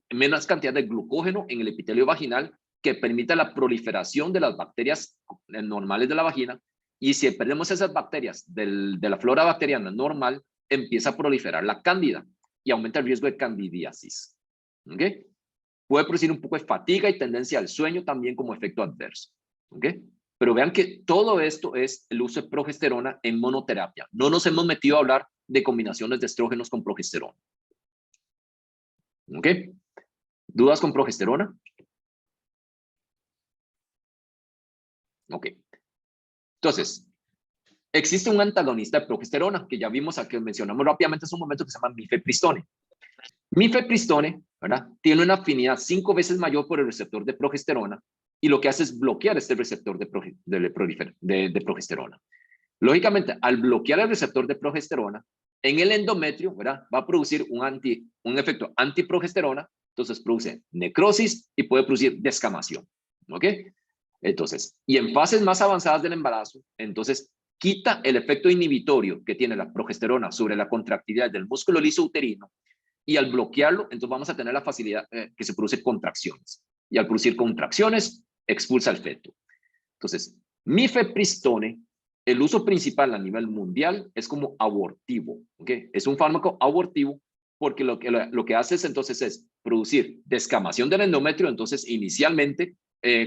cantidad de glucógeno en el epitelio vaginal que permita la proliferación de las bacterias normales de la vagina, y si perdemos esas bacterias de la flora bacteriana normal, empieza a proliferar la cándida y aumenta el riesgo de candidiasis. ¿Okay? Puede producir un poco de fatiga y tendencia al sueño también como efecto adverso. ¿Okay? Pero vean que todo esto es el uso de progesterona en monoterapia. No nos hemos metido a hablar de combinaciones de estrógenos con progesterona. ¿Ok? ¿Dudas con progesterona? Ok. Entonces, existe un antagonista de progesterona que ya vimos, que mencionamos rápidamente hace un momento, que se llama mifepristone. Mifepristone, ¿verdad? Tiene una afinidad 5 veces mayor por el receptor de progesterona, y lo que hace es bloquear este receptor de progesterona. Lógicamente, al bloquear el receptor de progesterona, en el endometrio, ¿verdad? Va a producir un efecto antiprogesterona, entonces produce necrosis y puede producir descamación. ¿Ok? Entonces, y en fases más avanzadas del embarazo, entonces quita el efecto inhibitorio que tiene la progesterona sobre la contractilidad del músculo liso uterino, y al bloquearlo, entonces vamos a tener la facilidad que se produce contracciones. Y al producir contracciones, expulsa al feto. Entonces, mifepristone, el uso principal a nivel mundial es como abortivo, ¿ok? Es un fármaco abortivo porque lo que hace es, entonces, es producir descamación del endometrio. Entonces, inicialmente,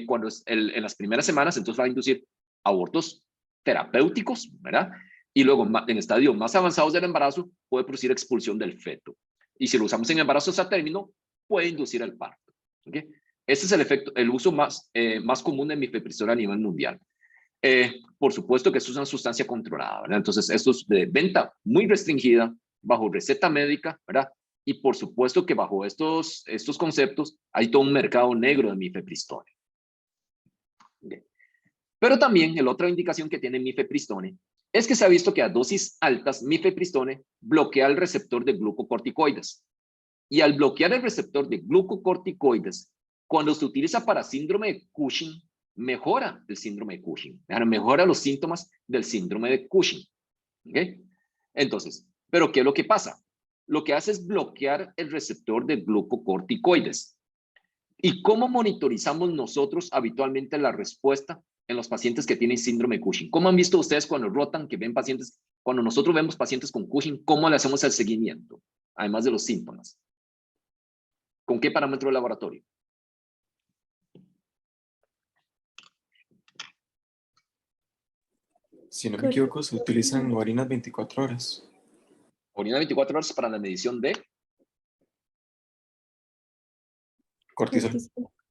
cuando en las primeras semanas, entonces va a inducir abortos terapéuticos, ¿verdad? Y luego, en estadios más avanzados del embarazo, puede producir expulsión del feto. Y si lo usamos en embarazos a término, puede inducir el parto, ¿ok? Ese es el efecto, el uso más común de mifepristona a nivel mundial. Por supuesto que esto es una sustancia controlada, ¿verdad? Entonces, esto es de venta muy restringida, bajo receta médica, ¿verdad? Y por supuesto que bajo estos conceptos hay todo un mercado negro de mifepristone. Okay. Pero también la otra indicación que tiene mifepristone es que se ha visto que a dosis altas mifepristone bloquea el receptor de glucocorticoides. Y al bloquear el receptor de glucocorticoides, cuando se utiliza para síndrome de Cushing, mejora el síndrome de Cushing, mejora los síntomas del síndrome de Cushing. ¿Okay? Entonces, ¿pero qué es lo que pasa? Lo que hace es bloquear el receptor de glucocorticoides. ¿Y cómo monitorizamos nosotros habitualmente la respuesta en los pacientes que tienen síndrome de Cushing? ¿Cómo han visto ustedes cuando rotan, que ven pacientes, cuando nosotros vemos pacientes con Cushing, cómo le hacemos el seguimiento, además de los síntomas? ¿Con qué parámetro de laboratorio? Si no me equivoco, se utilizan orinas 24 horas. Orina 24 horas para la medición de Cortisol.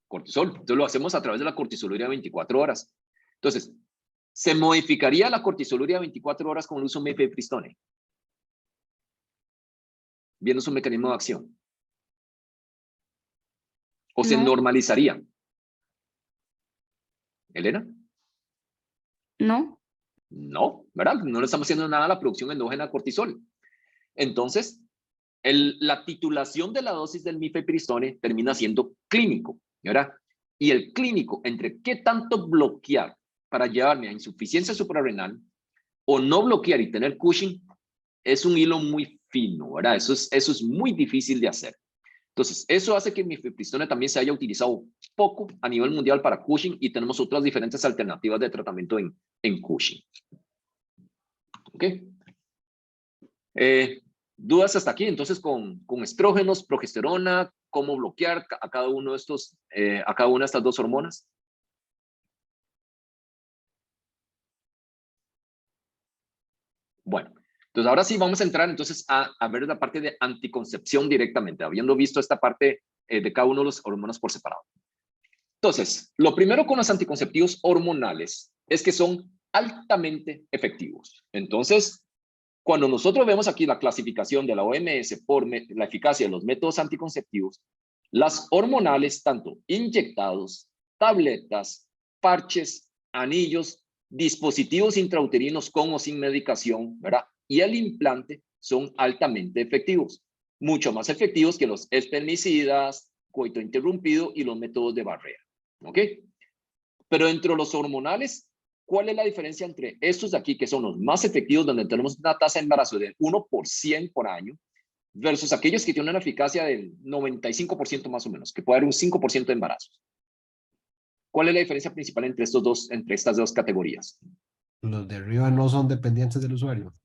cortisol. Entonces lo hacemos a través de la cortisoluria 24 horas. Entonces, ¿se modificaría la cortisoluria 24 horas con el uso de mifepristone? Viendo su mecanismo de acción. ¿O se normalizaría? ¿Elena? No. No, ¿verdad? No le estamos haciendo nada a la producción endógena de cortisol. Entonces, la titulación de la dosis del mifepristone termina siendo clínico, ¿verdad? Y el clínico, entre qué tanto bloquear para llevarme a insuficiencia suprarrenal o no bloquear y tener Cushing, es un hilo muy fino, ¿verdad? Eso es muy difícil de hacer. Entonces, eso hace que el mifepristone también se haya utilizado poco a nivel mundial para Cushing, y tenemos otras diferentes alternativas de tratamiento en Cushing. ¿Ok? ¿Dudas hasta aquí? Entonces, con estrógenos, progesterona, ¿cómo bloquear a cada uno de estos, a cada una de estas dos hormonas? Bueno, entonces ahora sí vamos a entrar entonces a ver la parte de anticoncepción directamente, habiendo visto esta parte de cada uno de los hormonas por separado. Entonces, lo primero con los anticonceptivos hormonales es que son altamente efectivos. Entonces, cuando nosotros vemos aquí la clasificación de la OMS por la eficacia de los métodos anticonceptivos, las hormonales, tanto inyectados, tabletas, parches, anillos, dispositivos intrauterinos con o sin medicación, ¿verdad? Y el implante son altamente efectivos, mucho más efectivos que los espermicidas, coito interrumpido y los métodos de barrera, ¿ok? Pero entre los hormonales, ¿cuál es la diferencia entre estos de aquí, que son los más efectivos, donde tenemos una tasa de embarazo del 1% por año, versus aquellos que tienen una eficacia del 95% más o menos, que puede haber un 5% de embarazos? ¿Cuál es la diferencia principal entre estas dos categorías? Los de arriba no son dependientes del usuario.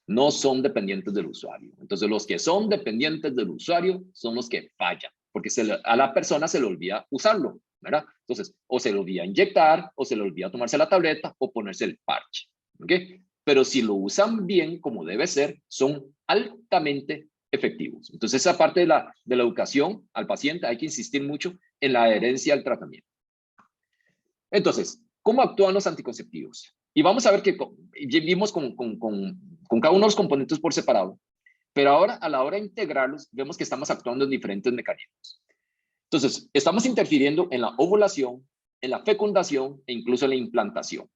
No son dependientes del usuario. Entonces, los que son dependientes del usuario son los que fallan, porque a la persona se le olvida usarlo, ¿verdad? Entonces, o se le olvida inyectar, o se le olvida tomarse la tableta, o ponerse el parche, ¿ok? Pero si lo usan bien, como debe ser, son altamente efectivos. Entonces, esa parte de la educación al paciente, hay que insistir mucho en la adherencia al tratamiento. Entonces, ¿cómo actúan los anticonceptivos? Y vamos a ver que vimos con cada uno de los componentes por separado, pero ahora a la hora de integrarlos, vemos que estamos actuando en diferentes mecanismos. Entonces, estamos interfiriendo en la ovulación, en la fecundación e incluso en la implantación.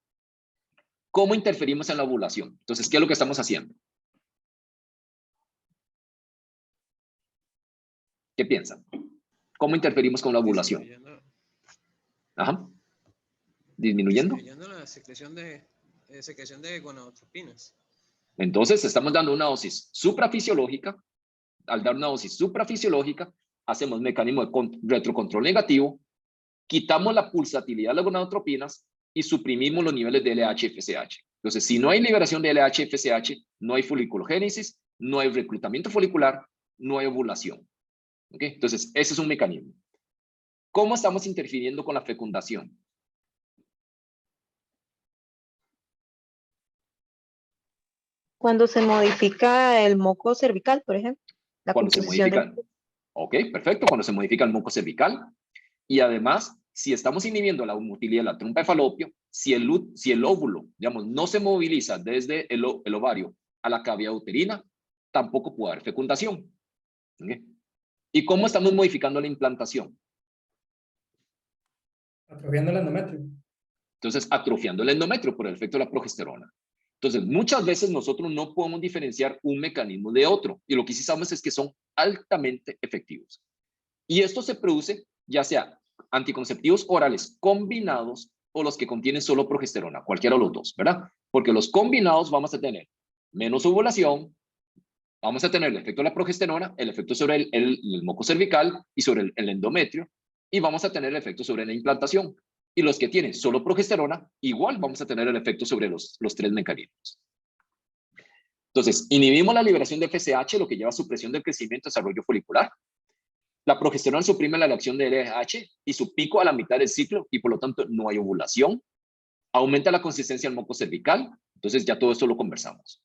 ¿Cómo interferimos en la ovulación? Entonces, ¿qué es lo que estamos haciendo? ¿Qué piensan? ¿Cómo interferimos con la ovulación? Ajá. ¿Disminuyendo? Disminuyendo la secreción de secreción de gonadotropinas. Entonces, estamos dando una dosis suprafisiológica. Al dar una dosis suprafisiológica, hacemos mecanismo de retrocontrol negativo, quitamos la pulsatilidad de las gonadotropinas y suprimimos los niveles de LH y FSH. Entonces, si no hay liberación de LH y FSH, no hay foliculogénesis, no hay reclutamiento folicular, no hay ovulación. ¿Okay? Entonces, ese es un mecanismo. ¿Cómo estamos interfiriendo con la fecundación? Cuando se modifica el moco cervical, por ejemplo. La Cuando se composición modifica, ok, perfecto, cuando se modifica el moco cervical. Y además, si estamos inhibiendo la motilidad de la trompa de falopio, si el óvulo, digamos, no se moviliza desde el ovario a la cavidad uterina, tampoco puede haber fecundación. ¿Okay? ¿Y cómo estamos modificando la implantación? Atrofiando el endometrio. Entonces, atrofiando el endometrio por el efecto de la progesterona. Entonces, muchas veces nosotros no podemos diferenciar un mecanismo de otro. Y lo que sí sabemos es que son altamente efectivos. Y esto se produce ya sea anticonceptivos orales combinados o los que contienen solo progesterona, cualquiera de los dos, ¿verdad? Porque los combinados vamos a tener menos ovulación, vamos a tener el efecto de la progesterona, el efecto sobre el moco cervical y sobre el endometrio, y vamos a tener el efecto sobre la implantación. Y los que tienen solo progesterona, igual vamos a tener el efecto sobre los tres mecanismos. Entonces, inhibimos la liberación de FSH, lo que lleva a supresión del crecimiento y desarrollo folicular. La progesterona suprime la acción de LH y su pico a la mitad del ciclo y por lo tanto no hay ovulación. Aumenta la consistencia del moco cervical, entonces ya todo esto lo conversamos.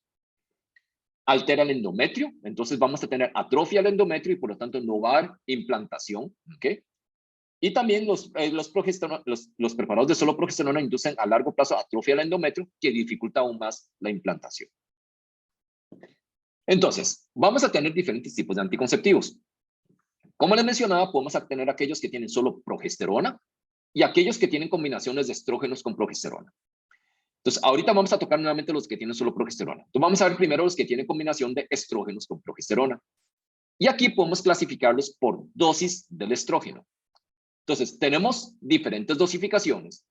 Altera el endometrio, entonces vamos a tener atrofia del endometrio y por lo tanto no va a haber implantación. ¿Okay? Y también los preparados de solo progesterona inducen a largo plazo atrofia del endometrio que dificulta aún más la implantación. Entonces, vamos a tener diferentes tipos de anticonceptivos. Como les mencionaba, podemos tener aquellos que tienen solo progesterona y aquellos que tienen combinaciones de estrógenos con progesterona. Entonces, ahorita vamos a tocar nuevamente los que tienen solo progesterona. Entonces, vamos a ver primero los que tienen combinación de estrógenos con progesterona. Y aquí podemos clasificarlos por dosis del estrógeno. Entonces, tenemos diferentes dosificaciones.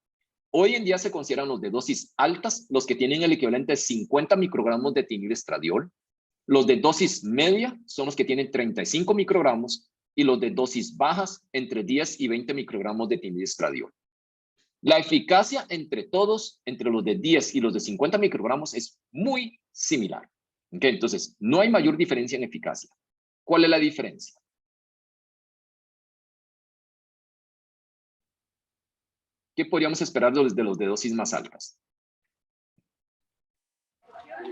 Hoy en día se consideran los de dosis altas, los que tienen el equivalente de 50 microgramos de etinilestradiol. Los de dosis media son los que tienen 35 microgramos y los de dosis bajas entre 10 y 20 microgramos de etinilestradiol. La eficacia entre todos, entre los de 10 y los de 50 microgramos, es muy similar. ¿Okay? Entonces, no hay mayor diferencia en eficacia. ¿Cuál es la diferencia? ¿Qué podríamos esperar de los de dosis más altas?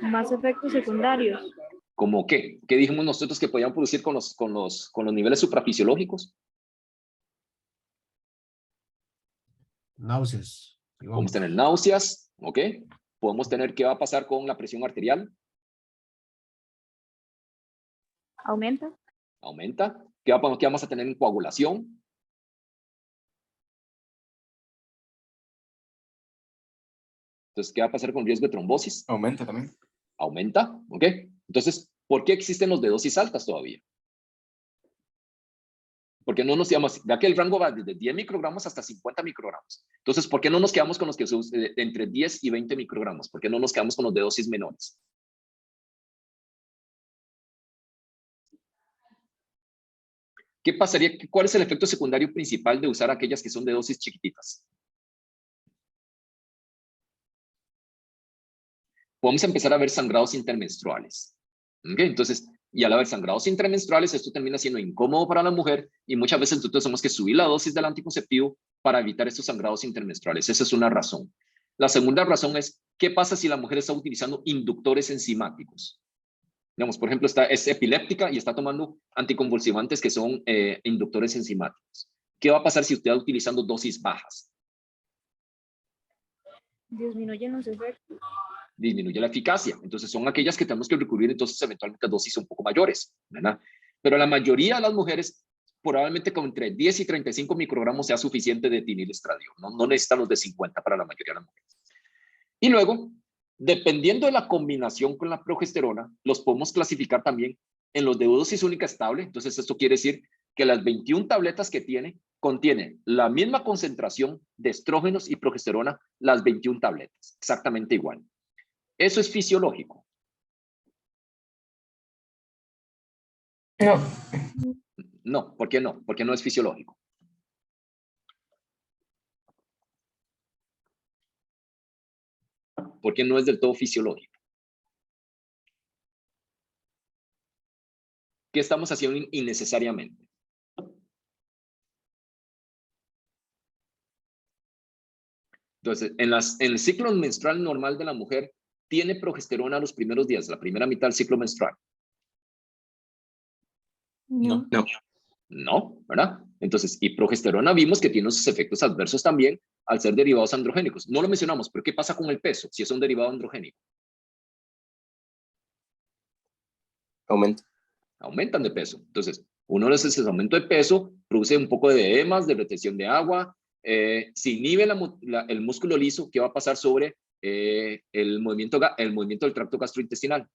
Más efectos secundarios. ¿Cómo qué? ¿Qué dijimos nosotros que podían producir con los niveles suprafisiológicos? Náuseas. Podemos tener náuseas, ¿ok? Podemos tener qué va a pasar con la presión arterial. Aumenta. Aumenta. ¿Qué vamos a tener en coagulación? Entonces, ¿qué va a pasar con riesgo de trombosis? Aumenta también. Aumenta, ¿ok? Entonces, ¿por qué existen los de dosis altas todavía? Porque no nos quedamos, ya que el rango va desde 10 microgramos hasta 50 microgramos. Entonces, ¿por qué no nos quedamos con los que se usan entre 10 y 20 microgramos? ¿Por qué no nos quedamos con los de dosis menores? ¿Qué pasaría? ¿Cuál es el efecto secundario principal de usar aquellas que son de dosis chiquititas? Podemos empezar a ver sangrados intermenstruales. ¿Okay? Entonces, y al haber sangrados intermenstruales, esto termina siendo incómodo para la mujer y muchas veces nosotros tenemos que subir la dosis del anticonceptivo para evitar estos sangrados intermenstruales. Esa es una razón. La segunda razón es, ¿qué pasa si la mujer está utilizando inductores enzimáticos? Digamos, por ejemplo, es epiléptica y está tomando anticonvulsivantes que son inductores enzimáticos. ¿Qué va a pasar si usted está utilizando dosis bajas? Disminuyen los efectos. Disminuye la eficacia. Entonces son aquellas que tenemos que recurrir entonces eventualmente a dosis un poco mayores, ¿verdad? Pero la mayoría de las mujeres probablemente con entre 10 y 35 microgramos sea suficiente de etinilestradiol. No necesitan los de 50 para la mayoría de las mujeres. Y luego, dependiendo de la combinación con la progesterona, los podemos clasificar también en los de dosis única estable. Entonces esto quiere decir que las 21 tabletas que contienen la misma concentración de estrógenos y progesterona, las 21 tabletas, exactamente igual. ¿Eso es fisiológico? No. No, ¿por qué no? Porque no es fisiológico. Porque no es del todo fisiológico. ¿Qué estamos haciendo innecesariamente? Entonces, en el ciclo menstrual normal de la mujer, tiene progesterona los primeros días, la primera mitad del ciclo menstrual. No. No. No, ¿verdad? Entonces, y progesterona vimos que tiene sus efectos adversos también al ser derivados androgénicos. No lo mencionamos, pero ¿qué pasa con el peso si es un derivado androgénico? Aumenta. Aumentan de peso. Entonces, uno de ese aumento de peso produce un poco de edemas, de retención de agua. Se inhibe el músculo liso, ¿qué va a pasar sobre el movimiento del tracto gastrointestinal?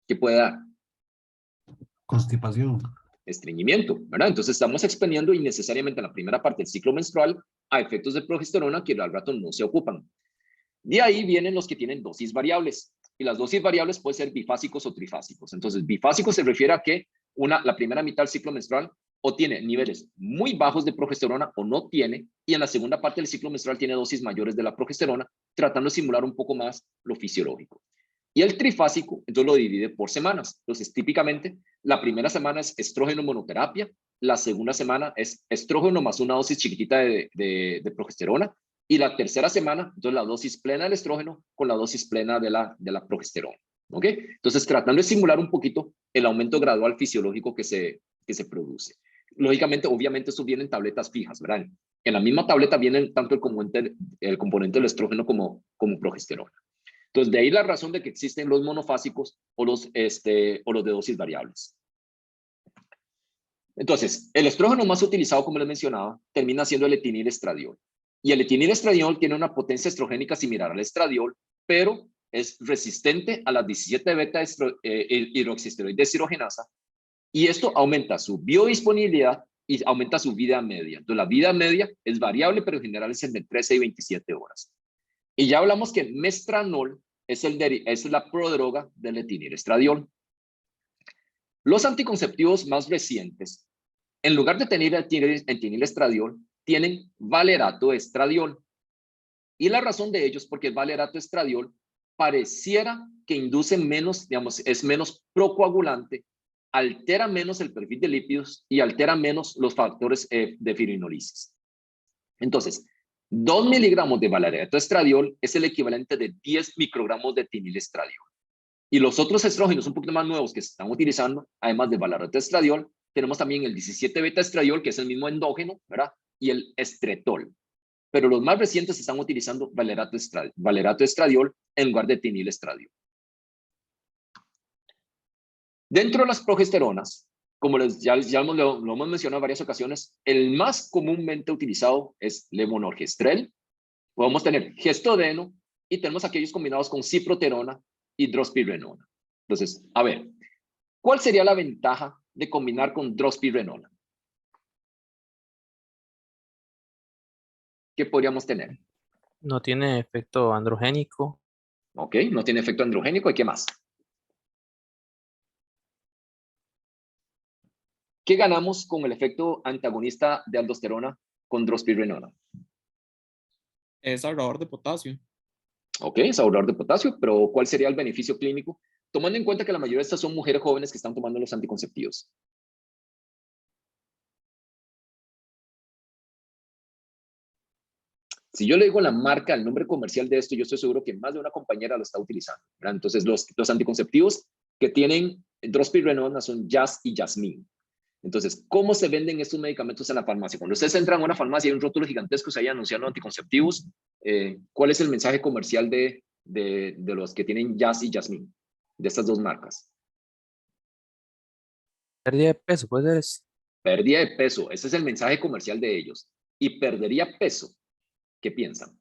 ¿Qué puede dar? Constipación. Estreñimiento, ¿verdad? Entonces estamos expendiendo innecesariamente en la primera parte del ciclo menstrual a efectos de progesterona que al rato no se ocupan. De ahí vienen los que tienen dosis variables. Y las dosis variables pueden ser bifásicos o trifásicos. Entonces, bifásico se refiere a que la primera mitad del ciclo menstrual o tiene niveles muy bajos de progesterona o no tiene, y en la segunda parte del ciclo menstrual tiene dosis mayores de la progesterona, tratando de simular un poco más lo fisiológico. Y el trifásico, entonces lo divide por semanas. Entonces, típicamente, la primera semana es estrógeno monoterapia, la segunda semana es estrógeno más una dosis chiquitita de progesterona, y la tercera semana, entonces la dosis plena del estrógeno con la dosis plena de la progesterona. ¿Ok? Entonces, tratando de simular un poquito el aumento gradual fisiológico que se produce. Lógicamente, obviamente, eso viene en tabletas fijas, ¿verdad? En la misma tableta viene tanto el componente del estrógeno como progesterona. Entonces, de ahí la razón de que existen los monofásicos o los de dosis variables. Entonces, el estrógeno más utilizado, como les mencionaba, termina siendo el etinil-estradiol. Y el etinil-estradiol tiene una potencia estrogénica similar al estradiol, pero es resistente a la 17-beta-hidroxiesteroide deshidrogenasa, y esto aumenta su biodisponibilidad y aumenta su vida media. Entonces, la vida media es variable, pero en general es entre 13 y 27 horas. Y ya hablamos que el mestranol es la prodroga del etinil-estradiol. Los anticonceptivos más recientes, en lugar de tener etinil-estradiol, tienen valerato-estradiol. Y la razón de ello es porque el valerato-estradiol pareciera que induce menos, digamos, es menos procoagulante, altera menos el perfil de lípidos y altera menos los factores de fibrinolisis. Entonces, 2 miligramos de valerato-estradiol es el equivalente de 10 microgramos de etinil-estradiol. Y los otros estrógenos un poquito más nuevos que se están utilizando, además de valerato-estradiol, tenemos también el 17-beta-estradiol, que es el mismo endógeno, ¿verdad? Y el estretol. Pero los más recientes están utilizando valerato-estradiol en lugar de etinil-estradiol. Dentro de las progesteronas, como lo hemos mencionado en varias ocasiones, el más comúnmente utilizado es levonorgestrel. Podemos tener gestodeno y tenemos aquellos combinados con ciproterona y drospirenona. Entonces, a ver, ¿cuál sería la ventaja de combinar con drospirenona? ¿Qué podríamos tener? No tiene efecto androgénico. Ok, no tiene efecto androgénico. ¿Y qué más? ¿Qué ganamos con el efecto antagonista de aldosterona con drospirenona? Es ahorrador de potasio. Ok, es ahorrador de potasio, pero ¿cuál sería el beneficio clínico? Tomando en cuenta que la mayoría de estas son mujeres jóvenes que están tomando los anticonceptivos. Si yo le digo la marca, el nombre comercial de esto, yo estoy seguro que más de una compañera lo está utilizando, ¿verdad? Entonces, los anticonceptivos que tienen drospirenona son Jazz y Jasmine. Entonces, ¿cómo se venden estos medicamentos en la farmacia? Cuando ustedes entran a una farmacia y hay un rótulo gigantesco ahí anunciando anticonceptivos, ¿cuál es el mensaje comercial de los que tienen Jazz y Jasmine? De estas dos marcas. Pérdida de peso, puede ser. Pérdida de peso, ese es el mensaje comercial de ellos. Y perdería peso. ¿Qué piensan?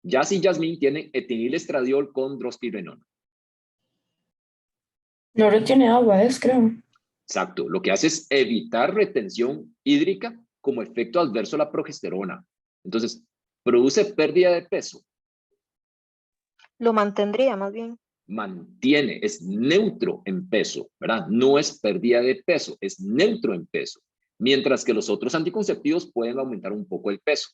Jazz y Jasmine tienen etinil-estradiol con drospirenona. No retiene agua, creo. Exacto. Lo que hace es evitar retención hídrica como efecto adverso a la progesterona. Entonces, ¿Produce pérdida de peso? Lo mantendría más bien. Mantiene, es neutro en peso, ¿verdad? No es pérdida de peso, es neutro en peso. Mientras que los otros anticonceptivos pueden aumentar un poco el peso.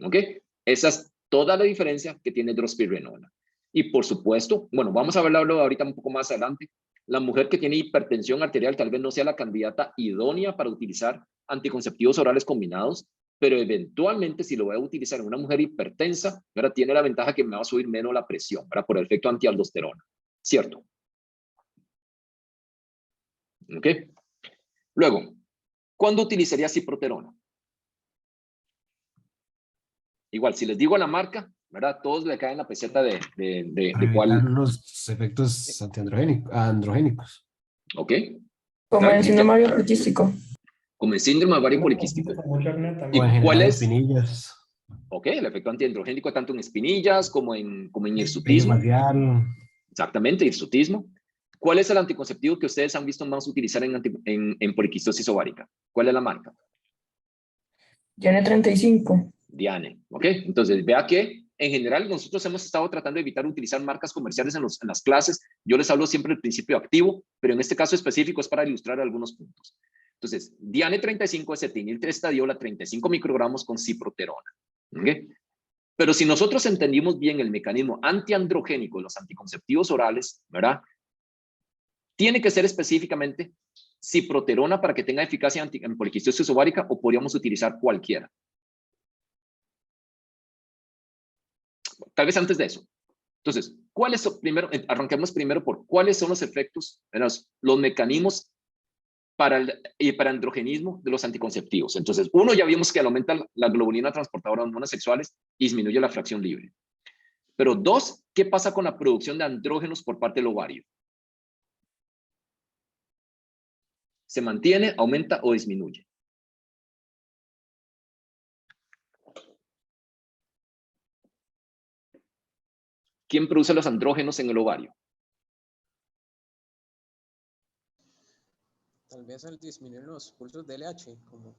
¿Ok? Esa es toda la diferencia que tiene drospirenona. Y por supuesto, bueno, vamos a hablarlo ahorita un poco más adelante. La mujer que tiene hipertensión arterial tal vez no sea la candidata idónea para utilizar anticonceptivos orales combinados, pero eventualmente si lo voy a utilizar en una mujer hipertensa, ¿verdad? Tiene la ventaja que me va a subir menos la presión, ¿verdad? Por el efecto antialdosterona, ¿cierto? ¿Ok? Luego, ¿cuándo utilizaría ciproterona? Igual, si les digo la marca, ¿verdad? Todos le caen la peseta de Para cuál. evitar los efectos androgénicos. ¿Ok? Como ¿Saben? el síndrome ovario poliquístico. Como el síndrome ovario poliquístico. O ¿Y en general cuál es? espinillas. Ok, el efecto antiandrogénico tanto en espinillas como en Vello hirsutismo. facial. Exactamente, hirsutismo. ¿Cuál es el anticonceptivo que ustedes han visto más utilizar en poliquistosis ovárica? ¿Cuál es la marca? Tiene 35. Diane, ¿ok? Entonces, vea que en general nosotros hemos estado tratando de evitar utilizar marcas comerciales en las clases. Yo les hablo siempre del principio activo, pero en este caso específico es para ilustrar algunos puntos. Entonces, Diane 35 es etiniltrestadiola, 35 microgramos con ciproterona, ¿ok? Pero si nosotros entendimos bien el mecanismo antiandrogénico de los anticonceptivos orales, ¿verdad? Tiene que ser específicamente ciproterona para que tenga eficacia en poliquistosis ovárica o podríamos utilizar cualquiera. Tal vez antes de eso. Entonces, arranquemos primero por cuáles son los efectos, los mecanismos para el hiperandrogenismo de los anticonceptivos. Entonces, uno, ya vimos que al aumentar la globulina transportadora de hormonas sexuales, disminuye la fracción libre. Pero dos, ¿qué pasa con la producción de andrógenos por parte del ovario? ¿Se mantiene, aumenta o disminuye? ¿Quién produce los andrógenos en el ovario? Tal vez al disminuir los pulsos de LH, como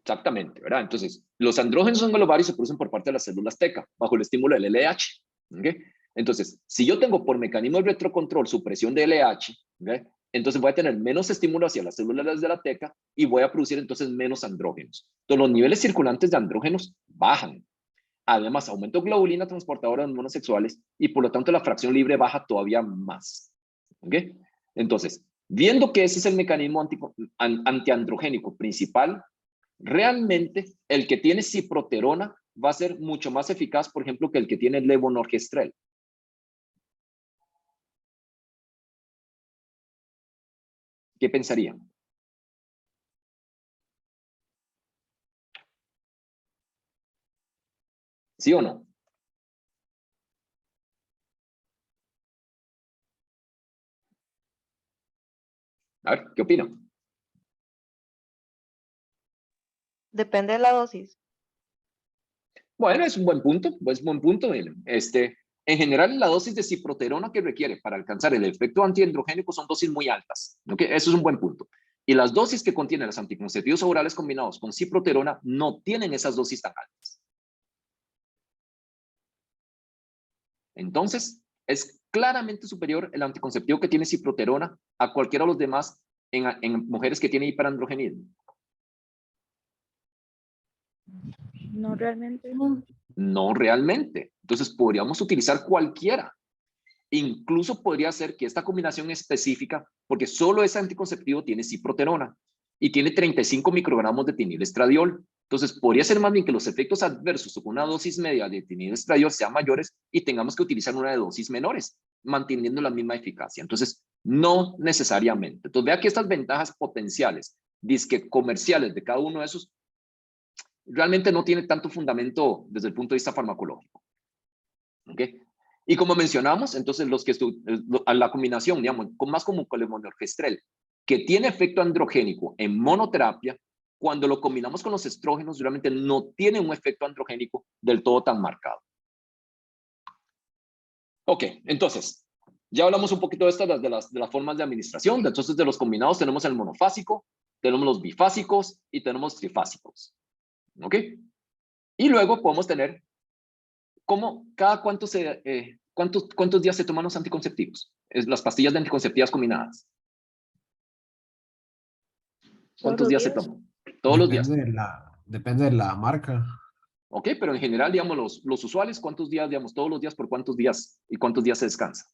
Exactamente, ¿verdad? Entonces, los andrógenos en el ovario se producen por parte de las células TECA, bajo el estímulo del LH. ¿Okay? Entonces, si yo tengo por mecanismo de retrocontrol supresión de LH, ¿okay? Entonces voy a tener menos estímulo hacia las células de la TECA y voy a producir entonces menos andrógenos. Entonces, los niveles circulantes de andrógenos bajan. Además, aumento globulina transportadora de hormonas sexuales y por lo tanto la fracción libre baja todavía más. ¿Okay? Entonces, viendo que ese es el mecanismo antiandrogénico principal, realmente el que tiene ciproterona va a ser mucho más eficaz, por ejemplo, que el que tiene levonorgestrel. ¿Qué pensarían? ¿Sí o no? A ver, ¿qué opinan? Depende de la dosis. Bueno, es un buen punto, es un buen punto. En general, la dosis de ciproterona que requiere para alcanzar el efecto antiandrogénico son dosis muy altas. ¿Okay? Eso es un buen punto. Y las dosis que contienen los anticonceptivos orales combinados con ciproterona no tienen esas dosis tan altas. Entonces, es claramente superior el anticonceptivo que tiene ciproterona a cualquiera de los demás en mujeres que tienen hiperandrogenismo. No realmente. No realmente. Entonces, podríamos utilizar cualquiera. Incluso podría ser que esta combinación específica, porque solo ese anticonceptivo tiene ciproterona y tiene 35 microgramos de etinilestradiol. Entonces, podría ser más bien que los efectos adversos con una dosis media de etinilestradiol sean mayores y tengamos que utilizar una de dosis menores, manteniendo la misma eficacia. Entonces, no necesariamente. Entonces, vea que estas ventajas potenciales, disque comerciales de cada uno de esos, realmente no tiene tanto fundamento desde el punto de vista farmacológico. ¿Ok? Y como mencionamos, entonces la combinación, digamos, más como con el levonorgestrel, que tiene efecto androgénico en monoterapia, cuando lo combinamos con los estrógenos, realmente no tiene un efecto androgénico del todo tan marcado. Ok, entonces, ya hablamos un poquito de las formas de administración. Entonces, de los combinados tenemos el monofásico, tenemos los bifásicos y tenemos trifásicos. ¿Ok? Y luego podemos tener cómo, cada cuántos días se toman los anticonceptivos, las pastillas de anticonceptivas combinadas. ¿Cuántos días se toman? Todos los días. Depende de la marca. Ok, pero en general, digamos, los usuales, ¿cuántos días, digamos, todos los días por cuántos días? ¿Y cuántos días se descansa?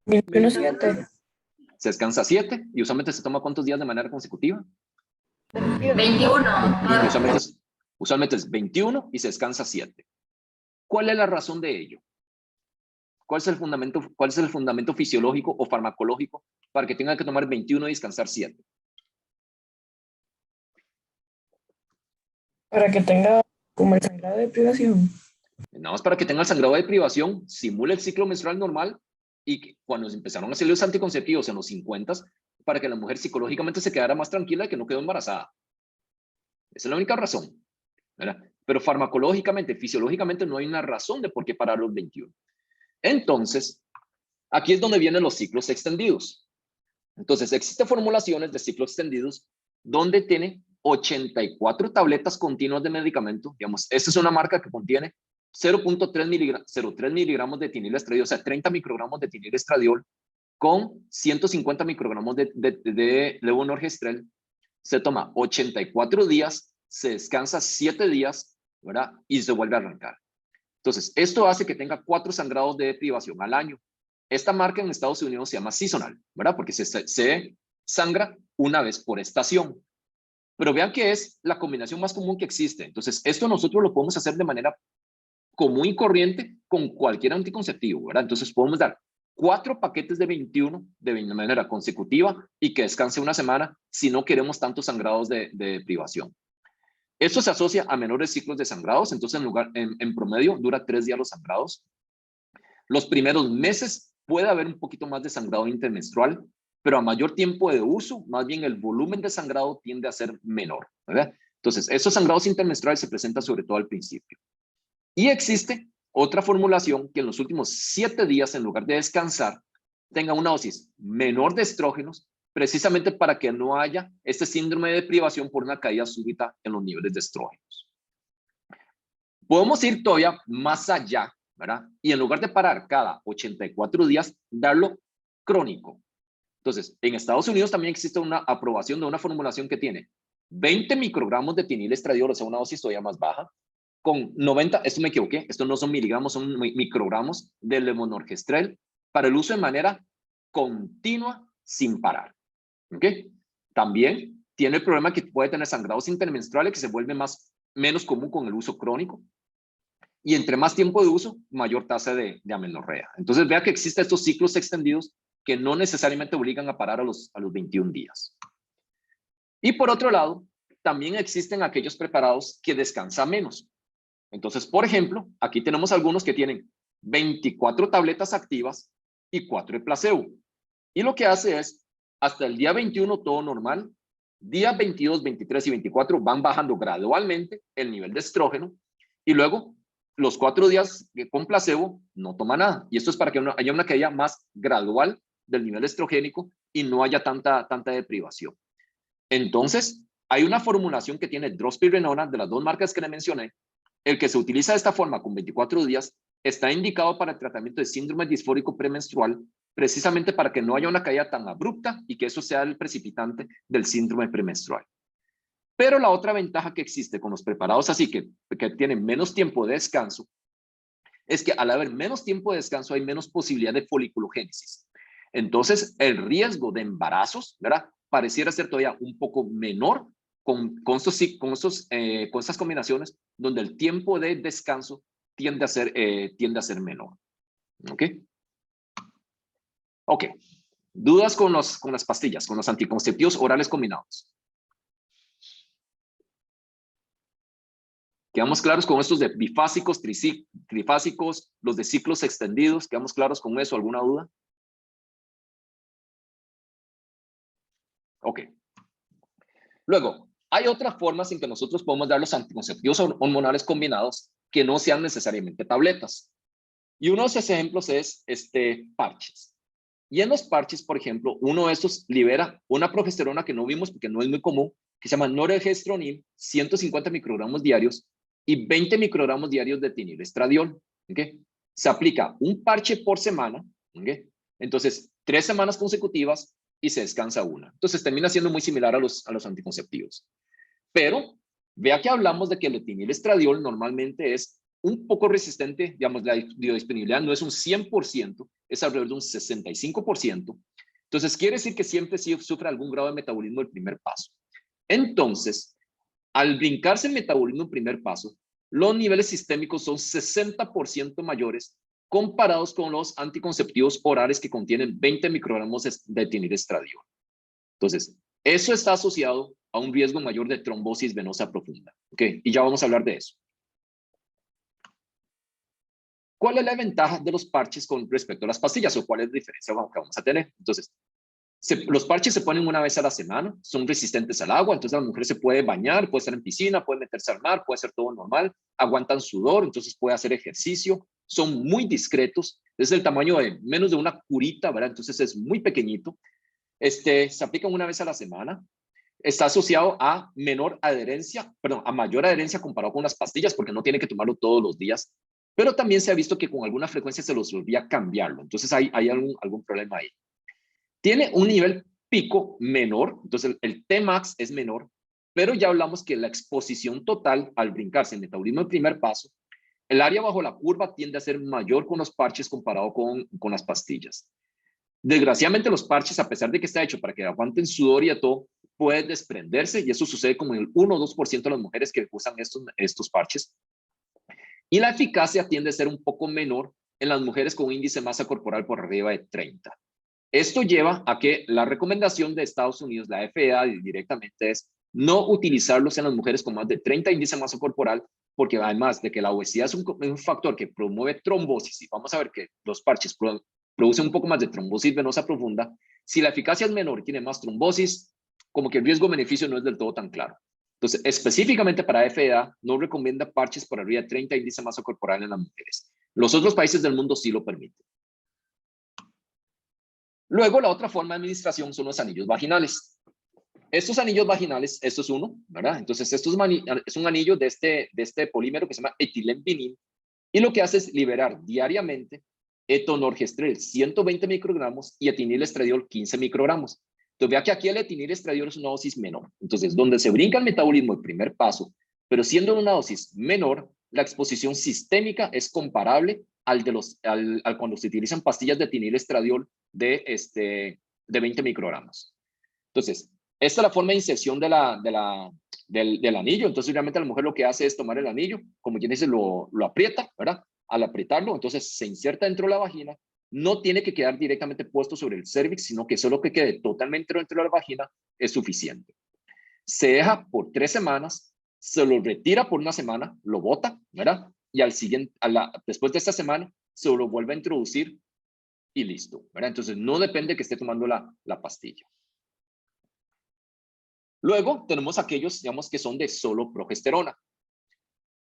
21/7. Se descansa 7 y usualmente se toma ¿cuántos días de manera consecutiva? 21. Usualmente es 21 y se descansa 7. ¿Cuál es la razón de ello? ¿Cuál es el fundamento fisiológico o farmacológico para que tenga que tomar 21 y descansar 7? Para que tenga como el sangrado de privación. Nada más para que tenga el sangrado de privación, simule el ciclo menstrual normal y que cuando empezaron a hacer los anticonceptivos en los 50, para que la mujer psicológicamente se quedara más tranquila de que no quedó embarazada. Esa es la única razón, ¿verdad? Pero farmacológicamente, fisiológicamente no hay una razón de por qué parar los 21. Entonces, aquí es donde vienen los ciclos extendidos. Entonces, existen formulaciones de ciclos extendidos donde tiene 84 tabletas continuas de medicamento. Digamos, esta es una marca que contiene 0.03 miligramos de etinilestradiol, o sea, 30 microgramos de etinilestradiol con 150 microgramos de levonorgestrel. Se toma 84 días, se descansa 7 días, ¿verdad? Y se vuelve a arrancar. Entonces, esto hace que tenga 4 sangrados de privación al año. Esta marca en Estados Unidos se llama seasonal, ¿verdad? Porque se sangra una vez por estación. Pero vean que es la combinación más común que existe. Entonces, esto nosotros lo podemos hacer de manera común y corriente con cualquier anticonceptivo, ¿verdad? Entonces, podemos dar 4 paquetes de 21 de manera consecutiva y que descanse una semana si no queremos tantos sangrados de privación. Esto se asocia a menores ciclos de sangrados, entonces en promedio dura 3 días los sangrados. Los primeros meses puede haber un poquito más de sangrado intermenstrual, pero a mayor tiempo de uso, más bien el volumen de sangrado tiende a ser menor, ¿verdad? Entonces, estos sangrados intermenstruales se presentan sobre todo al principio. Y existe otra formulación que en los últimos 7 días, en lugar de descansar, tenga una dosis menor de estrógenos, precisamente para que no haya este síndrome de privación por una caída súbita en los niveles de estrógenos. Podemos ir todavía más allá, ¿verdad? Y en lugar de parar cada 84 días, darlo crónico. Entonces, en Estados Unidos también existe una aprobación de una formulación que tiene 20 microgramos de etinilestradiol, o sea, una dosis todavía más baja, con 90, esto me equivoqué, estos no son miligramos, son microgramos de levonorgestrel para el uso de manera continua sin parar. ¿Ok? También tiene el problema que puede tener sangrados intermenstruales que se vuelve menos común con el uso crónico. Y entre más tiempo de uso, mayor tasa de amenorrea. Entonces, vea que existen estos ciclos extendidos que no necesariamente obligan a parar a los 21 días. Y por otro lado, también existen aquellos preparados que descansan menos. Entonces, por ejemplo, aquí tenemos algunos que tienen 24 tabletas activas y 4 de placebo. Y lo que hace es, hasta el día 21 todo normal, días 22, 23 y 24 van bajando gradualmente el nivel de estrógeno y luego los 4 días con placebo no toma nada. Y esto es para que haya una caída más gradual del nivel estrogénico y no haya tanta deprivación. Entonces, hay una formulación que tiene drospirenona de las 2 marcas que le mencioné. El que se utiliza de esta forma con 24 días está indicado para el tratamiento de síndrome disfórico premenstrual, precisamente para que no haya una caída tan abrupta y que eso sea el precipitante del síndrome premenstrual. Pero la otra ventaja que existe con los preparados así que tienen menos tiempo de descanso es que al haber menos tiempo de descanso hay menos posibilidad de foliculogénesis. Entonces, el riesgo de embarazos, ¿verdad?, pareciera ser todavía un poco menor con estas combinaciones donde el tiempo de descanso tiende a ser menor. ¿Ok? Ok. ¿Dudas con las pastillas, con los anticonceptivos orales combinados? ¿Quedamos claros con estos de bifásicos, trifásicos, los de ciclos extendidos? ¿Quedamos claros con eso? ¿Alguna duda? Ok. Luego, hay otras formas en que nosotros podemos dar los anticonceptivos hormonales combinados que no sean necesariamente tabletas. Y uno de esos ejemplos es parches. Y en los parches, por ejemplo, uno de estos libera una progesterona que no vimos porque no es muy común, que se llama norelgestronin, 150 microgramos diarios, y 20 microgramos diarios de etinilestradiol. ¿Okay? Se aplica un parche por semana. ¿Okay? Entonces, 3 semanas consecutivas y se descansa una. Entonces, termina siendo muy similar a los anticonceptivos. Pero, vea que hablamos de que el etinilestradiol normalmente es un poco resistente, digamos, la biodisponibilidad no es un 100%, es alrededor de un 65%. Entonces, quiere decir que siempre sí sufre algún grado de metabolismo el primer paso. Entonces, al brincarse el metabolismo en primer paso, los niveles sistémicos son 60% mayores comparados con los anticonceptivos orales que contienen 20 microgramos de etinilestradiol. Entonces, eso está asociado a un riesgo mayor de trombosis venosa profunda. ¿Okay? Y ya vamos a hablar de eso. ¿Cuál es la ventaja de los parches con respecto a las pastillas o cuál es la diferencia que vamos a tener? Entonces, los parches se ponen una vez a la semana, son resistentes al agua, entonces la mujer se puede bañar, puede estar en piscina, puede meterse al mar, puede hacer todo normal, aguantan sudor, entonces puede hacer ejercicio, son muy discretos, es el tamaño de menos de una curita, ¿verdad? Entonces es muy pequeñito, se aplican una vez a la semana, está asociado a a mayor adherencia comparado con las pastillas porque no tiene que tomarlo todos los días, pero también se ha visto que con alguna frecuencia se los olvida cambiarlo, entonces hay algún problema ahí. Tiene un nivel pico menor, entonces el Tmax es menor, pero ya hablamos que la exposición total al brincarse el metabolismo del primer paso, el área bajo la curva tiende a ser mayor con los parches comparado con las pastillas. Desgraciadamente los parches, a pesar de que está hecho para que aguanten sudor y a todo, pueden desprenderse y eso sucede como en el 1 o 2% de las mujeres que usan estos parches. Y la eficacia tiende a ser un poco menor en las mujeres con un índice de masa corporal por arriba de 30. Esto lleva a que la recomendación de Estados Unidos, la FDA directamente es no utilizarlos en las mujeres con más de 30 índice de masa corporal, porque además de que la obesidad es un factor que promueve trombosis, y vamos a ver que los parches producen un poco más de trombosis venosa profunda, si la eficacia es menor y tiene más trombosis, como que el riesgo-beneficio no es del todo tan claro. Entonces, específicamente para FDA, no recomienda parches por arriba de 30 índice de masa corporal en las mujeres. Los otros países del mundo sí lo permiten. Luego, la otra forma de administración son los anillos vaginales. Estos anillos vaginales, esto es uno, ¿verdad? Entonces, esto es un anillo de este polímero que se llama etilenvinil y lo que hace es liberar diariamente etonorgestrel 120 microgramos y etinilestradiol 15 microgramos. Entonces, vea que aquí el etinilestradiol es una dosis menor. Entonces, donde se brinca el metabolismo el primer paso, pero siendo una dosis menor, la exposición sistémica es comparable al cuando se utilizan pastillas de etinilestradiol de 20 microgramos. Entonces, esta es la forma de inserción del anillo. Entonces, realmente la mujer lo que hace es tomar el anillo, como quien dice, lo aprieta, ¿verdad? Al apretarlo, entonces se inserta dentro de la vagina, no tiene que quedar directamente puesto sobre el cervix, sino que solo que quede totalmente dentro de la vagina es suficiente. Se deja por 3 semanas, se lo retira por 1 semana, lo bota, ¿verdad? Y después de esta semana, se lo vuelve a introducir y listo, ¿verdad? Entonces, no depende que esté tomando la pastilla. Luego, tenemos aquellos, digamos, que son de solo progesterona.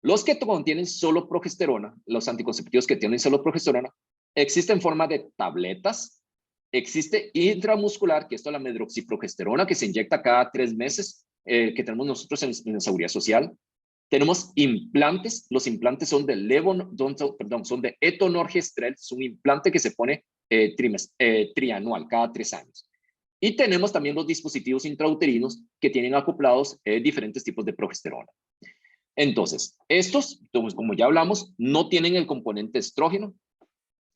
Los que contienen solo progesterona, los anticonceptivos que tienen solo progesterona, existen en forma de tabletas, existe intramuscular, que esto es la medroxiprogesterona, que se inyecta cada 3 meses, que tenemos nosotros en la Seguridad Social. Tenemos implantes, los implantes son de etonorgestrel, es un implante que se pone trianual, cada 3 años. Y tenemos también los dispositivos intrauterinos que tienen acoplados diferentes tipos de progesterona. Entonces, estos, como ya hablamos, no tienen el componente estrógeno.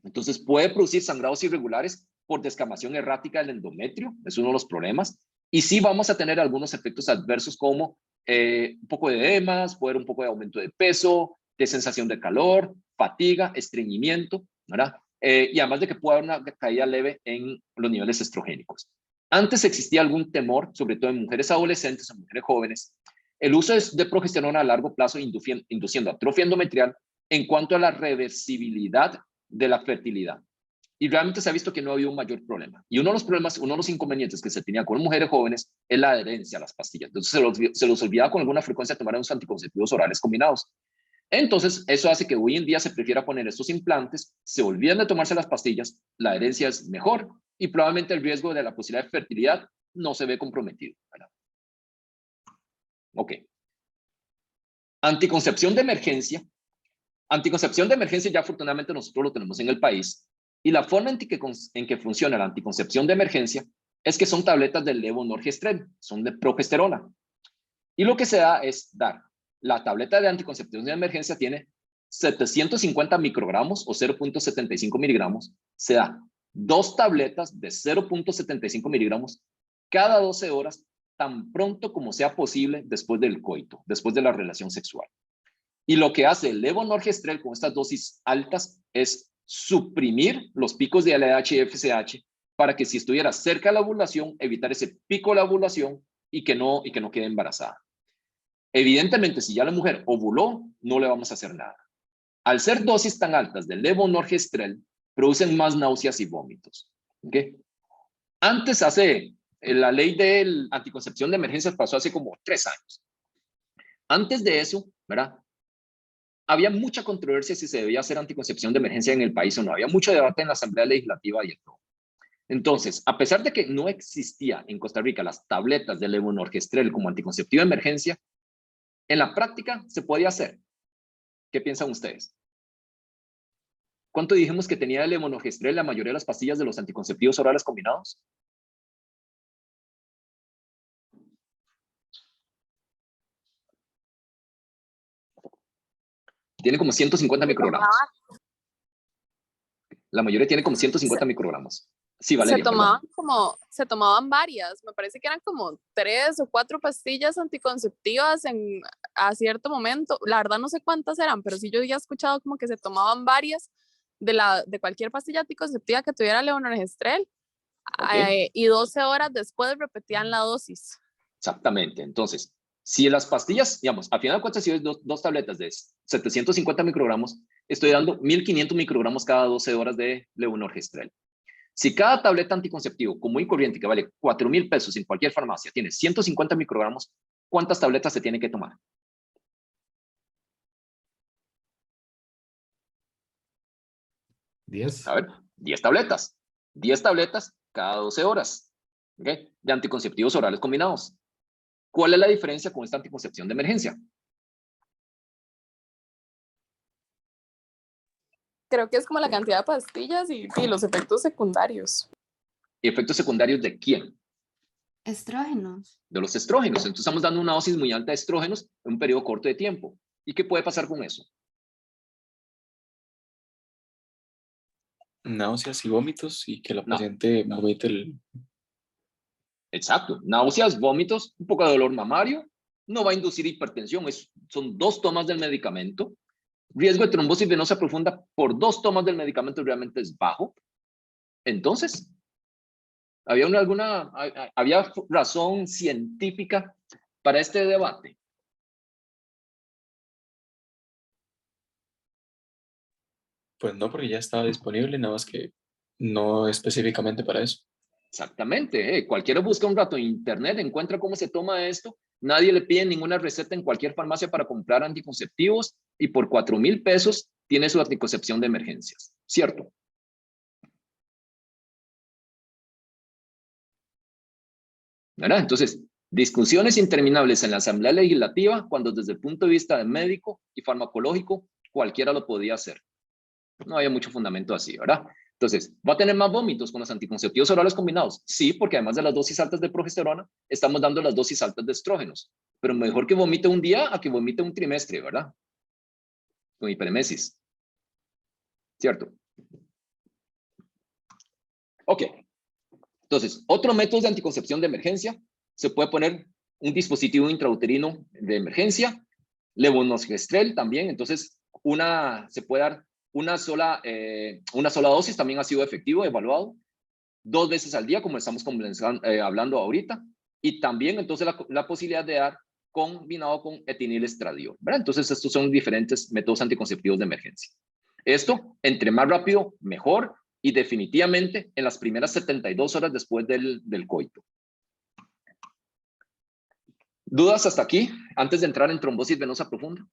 Entonces, puede producir sangrados irregulares por descamación errática del endometrio, es uno de los problemas. Y sí vamos a tener algunos efectos adversos como un poco de edemas, puede haber un poco de aumento de peso, de sensación de calor, fatiga, estreñimiento, ¿verdad? Y además de que puede haber una caída leve en los niveles estrogénicos. Antes existía algún temor, sobre todo en mujeres adolescentes o mujeres jóvenes, el uso de progesterona a largo plazo induciendo atrofia endometrial en cuanto a la reversibilidad de la fertilidad. Y realmente se ha visto que no ha habido un mayor problema. Y uno de los problemas, uno de los inconvenientes que se tenía con mujeres jóvenes es la adherencia a las pastillas. Entonces se los olvidaba con alguna frecuencia tomar unos anticonceptivos orales combinados. Entonces eso hace que hoy en día se prefiera poner estos implantes, se olvidan de tomarse las pastillas, la adherencia es mejor y probablemente el riesgo de la posibilidad de fertilidad no se ve comprometido, ¿verdad? Ok. Anticoncepción de emergencia. Anticoncepción de emergencia ya afortunadamente nosotros lo tenemos en el país. Y la forma en que funciona la anticoncepción de emergencia es que son tabletas de levonorgestrel, son de progesterona. Y lo que se da es dar, la tableta de anticoncepción de emergencia tiene 750 microgramos o 0.75 miligramos. Se da 2 tabletas de 0.75 miligramos cada 12 horas, tan pronto como sea posible después del coito, después de la relación sexual. Y lo que hace el levonorgestrel con estas dosis altas es suprimir los picos de LH y FSH para que si estuviera cerca de la ovulación, evitar ese pico de la ovulación y que no quede embarazada. Evidentemente, si ya la mujer ovuló, no le vamos a hacer nada. Al ser dosis tan altas del levonorgestrel, producen más náuseas y vómitos. ¿Okay? Antes, la ley de anticoncepción de emergencia pasó hace como 3 años. Antes de eso, ¿verdad? Había mucha controversia si se debía hacer anticoncepción de emergencia en el país o no. Había mucho debate en la Asamblea Legislativa y en todo. Entonces, a pesar de que no existía en Costa Rica las tabletas de levonorgestrel como anticonceptivo de emergencia, en la práctica se podía hacer. ¿Qué piensan ustedes? ¿Cuánto dijimos que tenía el levonorgestrel la mayoría de las pastillas de los anticonceptivos orales combinados? Tiene como 150 microgramos. La mayoría tiene como 150 microgramos. Sí, Valeria, se tomaban varias, me parece que eran como 3 o 4 pastillas anticonceptivas a cierto momento. La verdad no sé cuántas eran, pero sí yo había escuchado como que se tomaban varias de cualquier pastilla anticonceptiva que tuviera levonorgestrel. Okay. Y 12 horas después repetían la dosis. Exactamente. Entonces, si las pastillas, digamos, al final de cuentas, si es dos tabletas de 750 microgramos, estoy dando 1500 microgramos cada 12 horas de levonorgestrel. Si cada tableta anticonceptivo común y corriente que vale 4,000 pesos en cualquier farmacia tiene 150 microgramos, ¿cuántas tabletas se tiene que tomar? 10. A ver, 10 tabletas. 10 tabletas cada 12 horas. ¿Okay? De anticonceptivos orales combinados. ¿Cuál es la diferencia con esta anticoncepción de emergencia? Creo que es como la cantidad de pastillas y los efectos secundarios. ¿Y efectos secundarios de quién? Estrógenos. De los estrógenos. Entonces estamos dando una dosis muy alta de estrógenos en un periodo corto de tiempo. ¿Y qué puede pasar con eso? Náuseas y vómitos y que la paciente vomite el... Exacto. Náuseas, vómitos, un poco de dolor mamario. No va a inducir hipertensión. Son 2 tomas del medicamento. Riesgo de trombosis venosa profunda por 2 tomas del medicamento realmente es bajo. Entonces, ¿había razón científica para este debate? Pues no, porque ya estaba disponible, nada más que no específicamente para eso. Exactamente. Cualquiera busca un rato en internet, encuentra cómo se toma esto. Nadie le pide ninguna receta en cualquier farmacia para comprar anticonceptivos y por 4,000 pesos tiene su anticoncepción de emergencias. ¿Cierto? ¿Verdad? Entonces, discusiones interminables en la Asamblea Legislativa cuando desde el punto de vista de médico y farmacológico cualquiera lo podía hacer. No había mucho fundamento así, ¿verdad? Entonces, ¿va a tener más vómitos con los anticonceptivos orales combinados? Sí, porque además de las dosis altas de progesterona, estamos dando las dosis altas de estrógenos. Pero mejor que vomite un día a que vomite un trimestre, ¿verdad? Con hiperemesis. ¿Cierto? Ok. Entonces, otro método de anticoncepción de emergencia, se puede poner un dispositivo intrauterino de emergencia, levonorgestrel también, entonces se puede dar una sola dosis, también ha sido efectivo, evaluado, 2 veces al día, como estamos hablando ahorita, y también entonces la posibilidad de dar combinado con etinilestradiol, ¿verdad? Entonces estos son diferentes métodos anticonceptivos de emergencia. Esto, entre más rápido, mejor, y definitivamente en las primeras 72 horas después del coito. ¿Dudas hasta aquí, antes de entrar en trombosis venosa profunda?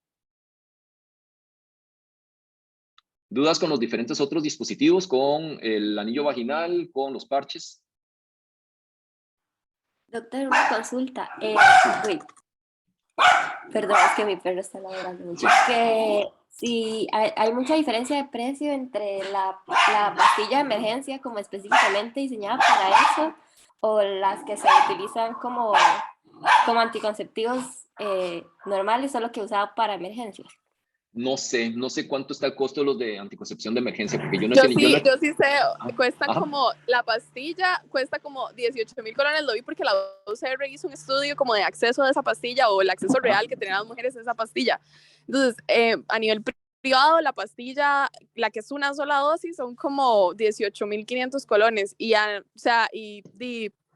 ¿Dudas con los diferentes otros dispositivos, con el anillo vaginal, con los parches? Doctor, una consulta. Perdón, es que mi perro está ladrando mucho. Que si hay mucha diferencia de precio entre la pastilla de emergencia como específicamente diseñada para eso o las que se utilizan como anticonceptivos normales, solo que usado para emergencias. No sé cuánto está el costo de los de anticoncepción de emergencia, porque yo no Yo sé. sí sé, cuestan Ajá. como, la pastilla cuesta como 18,000 colones, lo vi porque la UCR hizo un estudio como de acceso a esa pastilla o el acceso real que tenían las mujeres a esa pastilla. Entonces, a nivel privado, la pastilla, la que es una sola dosis, son como 18,500 colones y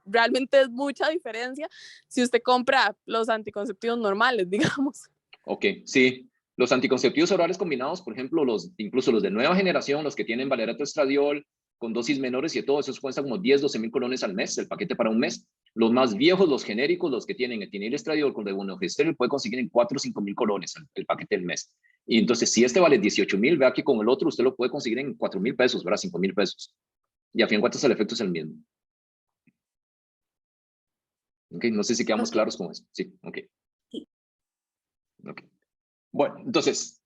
realmente es mucha diferencia si usted compra los anticonceptivos normales, digamos. Ok, sí. Los anticonceptivos orales combinados, por ejemplo, incluso los de nueva generación, los que tienen valerato estradiol, con dosis menores y todo, esos cuestan como 10-12 mil colones al mes, el paquete para un mes. Los más viejos, los genéricos, los que tienen etinil estradiol con levonorgestrel, puede conseguir en 4 o 5 mil colones el paquete del mes. Y entonces, si este vale 18,000, vea que con el otro usted lo puede conseguir en 4,000 pesos, ¿verdad? 5,000 pesos. Y a fin de cuentas el efecto es el mismo. Ok, no sé si quedamos claros con eso. Sí, ok. Ok. Bueno, entonces,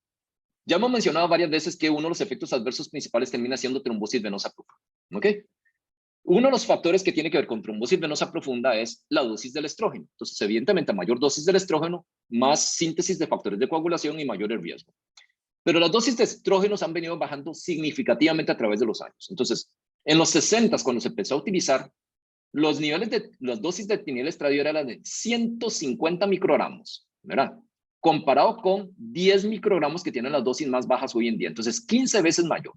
ya hemos mencionado varias veces que uno de los efectos adversos principales termina siendo trombosis venosa profunda. ¿Ok? Uno de los factores que tiene que ver con trombosis venosa profunda es la dosis del estrógeno. Entonces, evidentemente, a mayor dosis del estrógeno, más síntesis de factores de coagulación y mayor el riesgo. Pero las dosis de estrógenos han venido bajando significativamente a través de los años. Entonces, en los 60, cuando se empezó a utilizar, los niveles de las dosis de etinil estradiol eran de 150 microgramos, ¿verdad? Comparado con 10 microgramos que tienen las dosis más bajas hoy en día. Entonces, 15 veces mayor.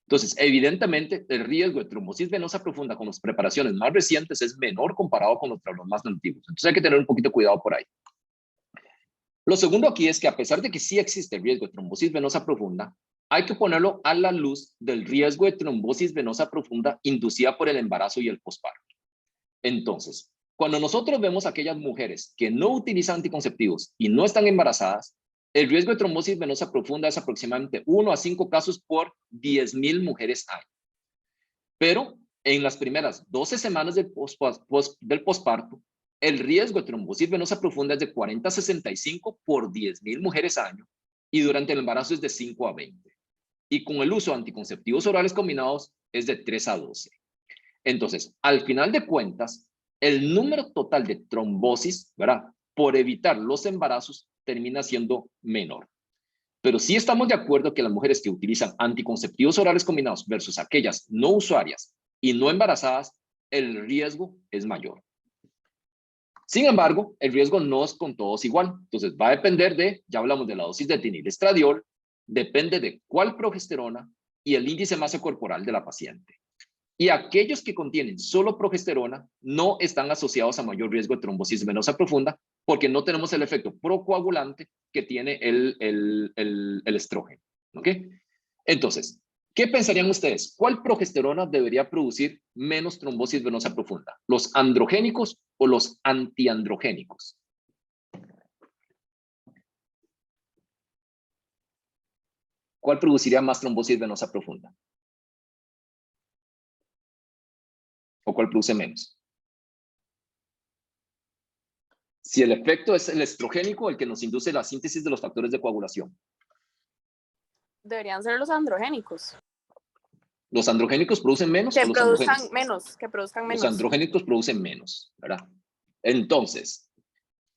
Entonces, evidentemente, el riesgo de trombosis venosa profunda con las preparaciones más recientes es menor comparado con los más antiguos. Entonces, hay que tener un poquito de cuidado por ahí. Lo segundo aquí es que a pesar de que sí existe el riesgo de trombosis venosa profunda, hay que ponerlo a la luz del riesgo de trombosis venosa profunda inducida por el embarazo y el posparto. Entonces, cuando nosotros vemos a aquellas mujeres que no utilizan anticonceptivos y no están embarazadas, el riesgo de trombosis venosa profunda es aproximadamente 1 a 5 casos por 10,000 mujeres año. Pero en las primeras 12 semanas del posparto, el riesgo de trombosis venosa profunda es de 40 a 65 por 10,000 mujeres año y durante el embarazo es de 5 a 20. Y con el uso de anticonceptivos orales combinados es de 3 a 12. Entonces, al final de cuentas, el número total de trombosis, ¿verdad?, por evitar los embarazos termina siendo menor. Pero sí estamos de acuerdo que las mujeres que utilizan anticonceptivos orales combinados versus aquellas no usuarias y no embarazadas, el riesgo es mayor. Sin embargo, el riesgo no es con todos igual. Entonces, va a depender de, ya hablamos de la dosis de etinil estradiol, depende de cuál progesterona y el índice de masa corporal de la paciente. Y aquellos que contienen solo progesterona no están asociados a mayor riesgo de trombosis venosa profunda porque no tenemos el efecto procoagulante que tiene el estrógeno. ¿Ok? Entonces, ¿qué pensarían ustedes? ¿Cuál progesterona debería producir menos trombosis venosa profunda? ¿Los androgénicos o los antiandrogénicos? ¿Cuál produciría más trombosis venosa profunda? ¿O cuál produce menos? Si el efecto es el estrogénico, el que nos induce la síntesis de los factores de coagulación. Deberían ser los androgénicos. ¿Los androgénicos producen menos o los androgénicos? Que produzcan menos. Los androgénicos producen menos, ¿verdad? Entonces,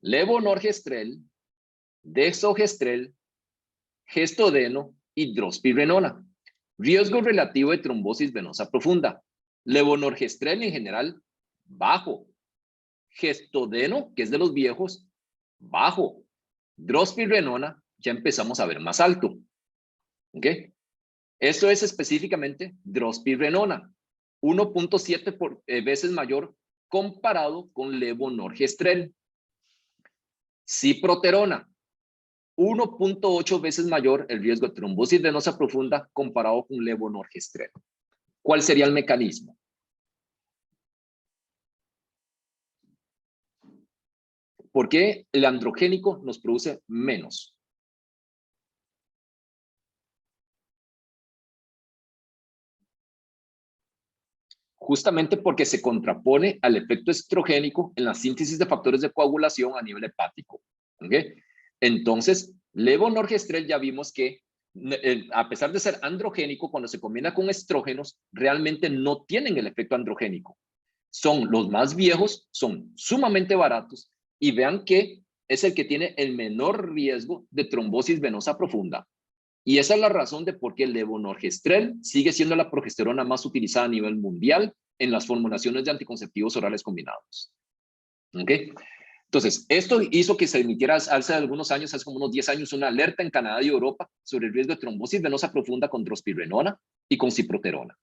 levonorgestrel, desogestrel, gestodeno y drospirenona. Riesgo relativo de trombosis venosa profunda. Levonorgestrel en general, bajo. Gestodeno, que es de los viejos, bajo. Drospirenona, ya empezamos a ver más alto. ¿Ok? Esto es específicamente drospirenona, 1.7 veces mayor comparado con levonorgestrel. Ciproterona, 1.8 veces mayor el riesgo de trombosis venosa profunda comparado con levonorgestrel. ¿Cuál sería el mecanismo? ¿Por qué el androgénico nos produce menos? Justamente porque se contrapone al efecto estrogénico en la síntesis de factores de coagulación a nivel hepático. ¿Ok? Entonces, levonorgestrel ya vimos que a pesar de ser androgénico, cuando se combina con estrógenos, realmente no tienen el efecto androgénico. Son los más viejos, son sumamente baratos y vean que es el que tiene el menor riesgo de trombosis venosa profunda. Y esa es la razón de por qué el levonorgestrel sigue siendo la progesterona más utilizada a nivel mundial en las formulaciones de anticonceptivos orales combinados. ¿Ok? Entonces, esto hizo que se emitiera hace algunos años, hace como unos 10 años, una alerta en Canadá y Europa sobre el riesgo de trombosis venosa profunda con drospirenona y con ciproterona.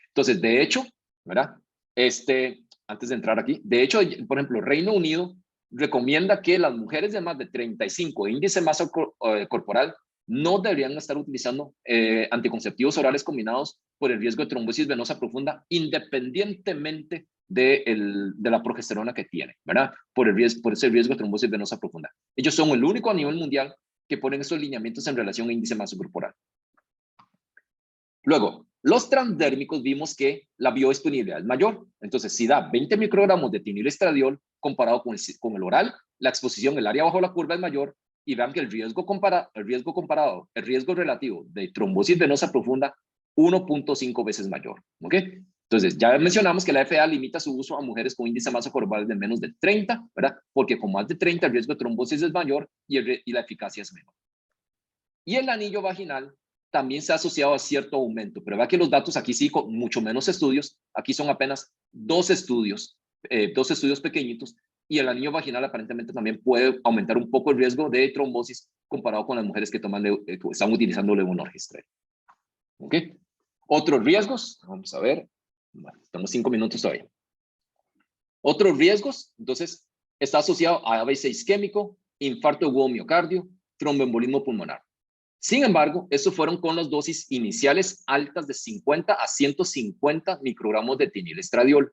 Entonces, de hecho, ¿verdad? Antes de entrar aquí, de hecho, por ejemplo, Reino Unido recomienda que las mujeres de más de 35 índice de masa corporal no deberían estar utilizando anticonceptivos orales combinados por el riesgo de trombosis venosa profunda, independientemente de la progesterona que tiene, ¿verdad? Por ese riesgo de trombosis venosa profunda. Ellos son el único a nivel mundial que ponen esos lineamientos en relación a índice de masa corporal. Luego, los transdérmicos vimos que la biodisponibilidad es mayor. Entonces, si da 20 microgramos de etinilestradiol comparado con el oral, la exposición, el área bajo la curva es mayor. Y vean que el riesgo relativo de trombosis venosa profunda, 1.5 veces mayor. ¿Ok? Entonces, ya mencionamos que la FDA limita su uso a mujeres con índice de masa corporal de menos de 30, ¿verdad? Porque con más de 30 el riesgo de trombosis es mayor y la eficacia es menor. Y el anillo vaginal también se ha asociado a cierto aumento, pero vea que los datos aquí sí, con mucho menos estudios, aquí son apenas 2 estudios pequeñitos, y el anillo vaginal aparentemente también puede aumentar un poco el riesgo de trombosis comparado con las mujeres que están utilizando levonorgestrel. ¿Ok? Otros riesgos, vamos a ver, bueno, estamos 5 minutos todavía. Otros riesgos, entonces, está asociado a ABC isquémico, infarto agudo miocardio, tromboembolismo pulmonar. Sin embargo, estos fueron con las dosis iniciales altas de 50 a 150 microgramos de etinilestradiol.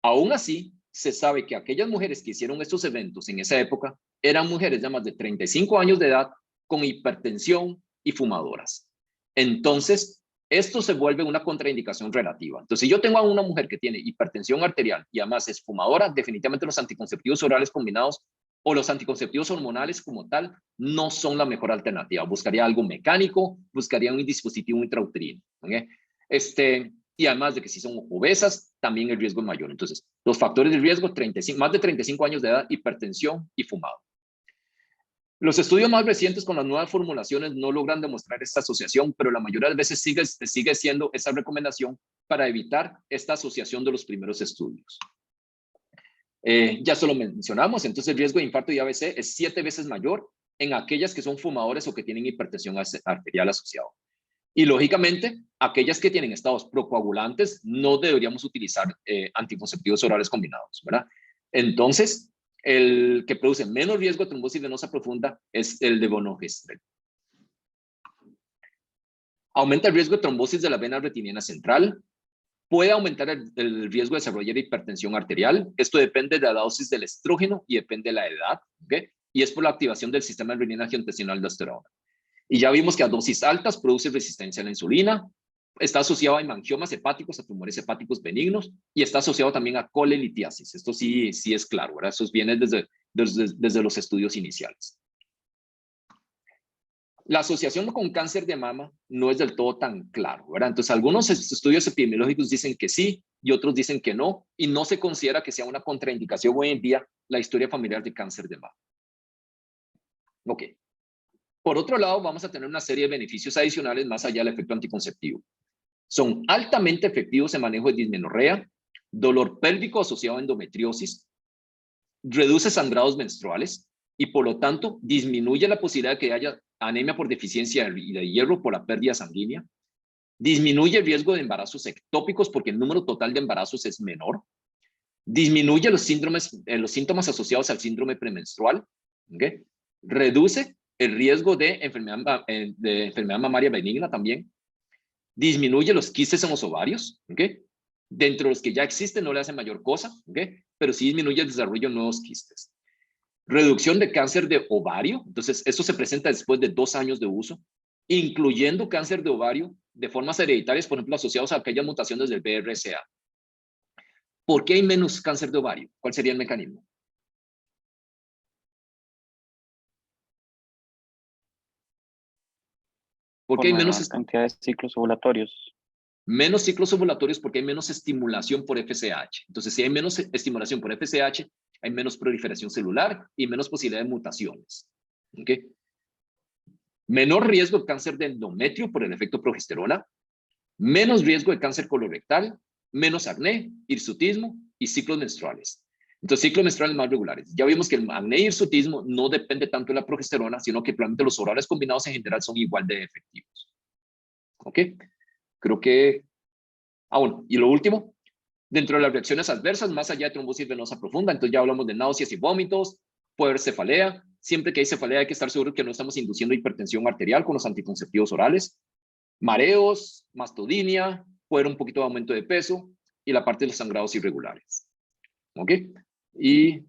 Aún así, se sabe que aquellas mujeres que hicieron estos eventos en esa época eran mujeres de más de 35 años de edad con hipertensión y fumadoras. Entonces, esto se vuelve una contraindicación relativa. Entonces, si yo tengo a una mujer que tiene hipertensión arterial y además es fumadora, definitivamente los anticonceptivos orales combinados o los anticonceptivos hormonales como tal no son la mejor alternativa. Buscaría algo mecánico, buscaría un dispositivo intrauterino. ¿Okay? Y además de que si son obesas, también el riesgo es mayor. Entonces, los factores de riesgo, más de 35 años de edad, hipertensión y fumado. Los estudios más recientes con las nuevas formulaciones no logran demostrar esta asociación, pero la mayoría de veces sigue siendo esa recomendación para evitar esta asociación de los primeros estudios. Ya eso lo mencionamos, entonces el riesgo de infarto y ABC es 7 veces mayor en aquellas que son fumadores o que tienen hipertensión arterial asociada. Y lógicamente, aquellas que tienen estados procoagulantes no deberíamos utilizar anticonceptivos orales combinados, ¿verdad? Entonces, el que produce menos riesgo de trombosis venosa profunda es el levonorgestrel. Aumenta el riesgo de trombosis de la vena retiniana central. Puede aumentar el riesgo de desarrollar hipertensión arterial. Esto depende de la dosis del estrógeno y depende de la edad, ¿okay? Y es por la activación del sistema renina-angiotensina aldosterona. Y ya vimos que a dosis altas produce resistencia a la insulina, está asociado a hemangiomas hepáticos, a tumores hepáticos benignos, y está asociado también a colelitiasis. Esto sí es claro, ¿verdad? Eso viene desde los estudios iniciales. La asociación con cáncer de mama no es del todo tan claro, ¿verdad? Entonces, algunos estudios epidemiológicos dicen que sí y otros dicen que no, y no se considera que sea una contraindicación hoy en día la historia familiar de cáncer de mama. Ok. Por otro lado, vamos a tener una serie de beneficios adicionales más allá del efecto anticonceptivo. Son altamente efectivos en manejo de dismenorrea, dolor pélvico asociado a endometriosis, reduce sangrados menstruales y por lo tanto disminuye la posibilidad de que haya anemia por deficiencia de hierro por la pérdida sanguínea, disminuye el riesgo de embarazos ectópicos porque el número total de embarazos es menor, disminuye los síntomas asociados al síndrome premenstrual, ¿okay? Reduce el riesgo de enfermedad mamaria benigna también, disminuye los quistes en los ovarios, ¿okay? Dentro de los que ya existen no le hace mayor cosa, ¿okay? Pero sí disminuye el desarrollo de nuevos quistes. Reducción de cáncer de ovario, entonces esto se presenta después de 2 años de uso, incluyendo cáncer de ovario de formas hereditarias, por ejemplo, asociados a aquellas mutaciones del BRCA. ¿Por qué hay menos cáncer de ovario? ¿Cuál sería el mecanismo? ¿Por qué hay menos cantidad de ciclos ovulatorios? Menos ciclos ovulatorios porque hay menos estimulación por FSH. Entonces, si hay menos estimulación por FSH, hay menos proliferación celular y menos posibilidad de mutaciones. ¿Ok? Menor riesgo de cáncer de endometrio por el efecto progesterona, menos riesgo de cáncer colorectal, menos acné, hirsutismo y ciclos menstruales. Entonces, ciclos menstruales más regulares. Ya vimos que el acné y hirsutismo no depende tanto de la progesterona, sino que probablemente los horarios combinados en general son igual de efectivos. ¿Ok? Creo que... bueno, y lo último, dentro de las reacciones adversas, más allá de trombosis venosa profunda, entonces ya hablamos de náuseas y vómitos, puede haber cefalea. Siempre que hay cefalea hay que estar seguro que no estamos induciendo hipertensión arterial con los anticonceptivos orales. Mareos, mastodinia, puede haber un poquito de aumento de peso y la parte de los sangrados irregulares. ¿Ok? Y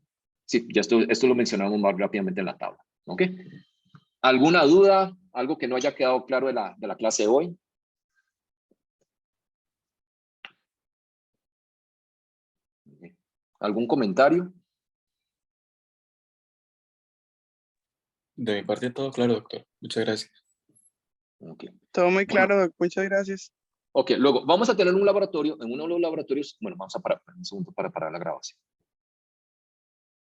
sí, ya esto lo mencionamos más rápidamente en la tabla. ¿Ok? ¿Alguna duda? ¿Algo que no haya quedado claro de la clase de hoy? ¿Algún comentario? De mi parte todo claro, doctor. Muchas gracias. Okay. Todo muy claro, doc. Muchas gracias. Ok, luego vamos a tener un laboratorio, en uno de los laboratorios, bueno, vamos a parar un segundo para parar la grabación.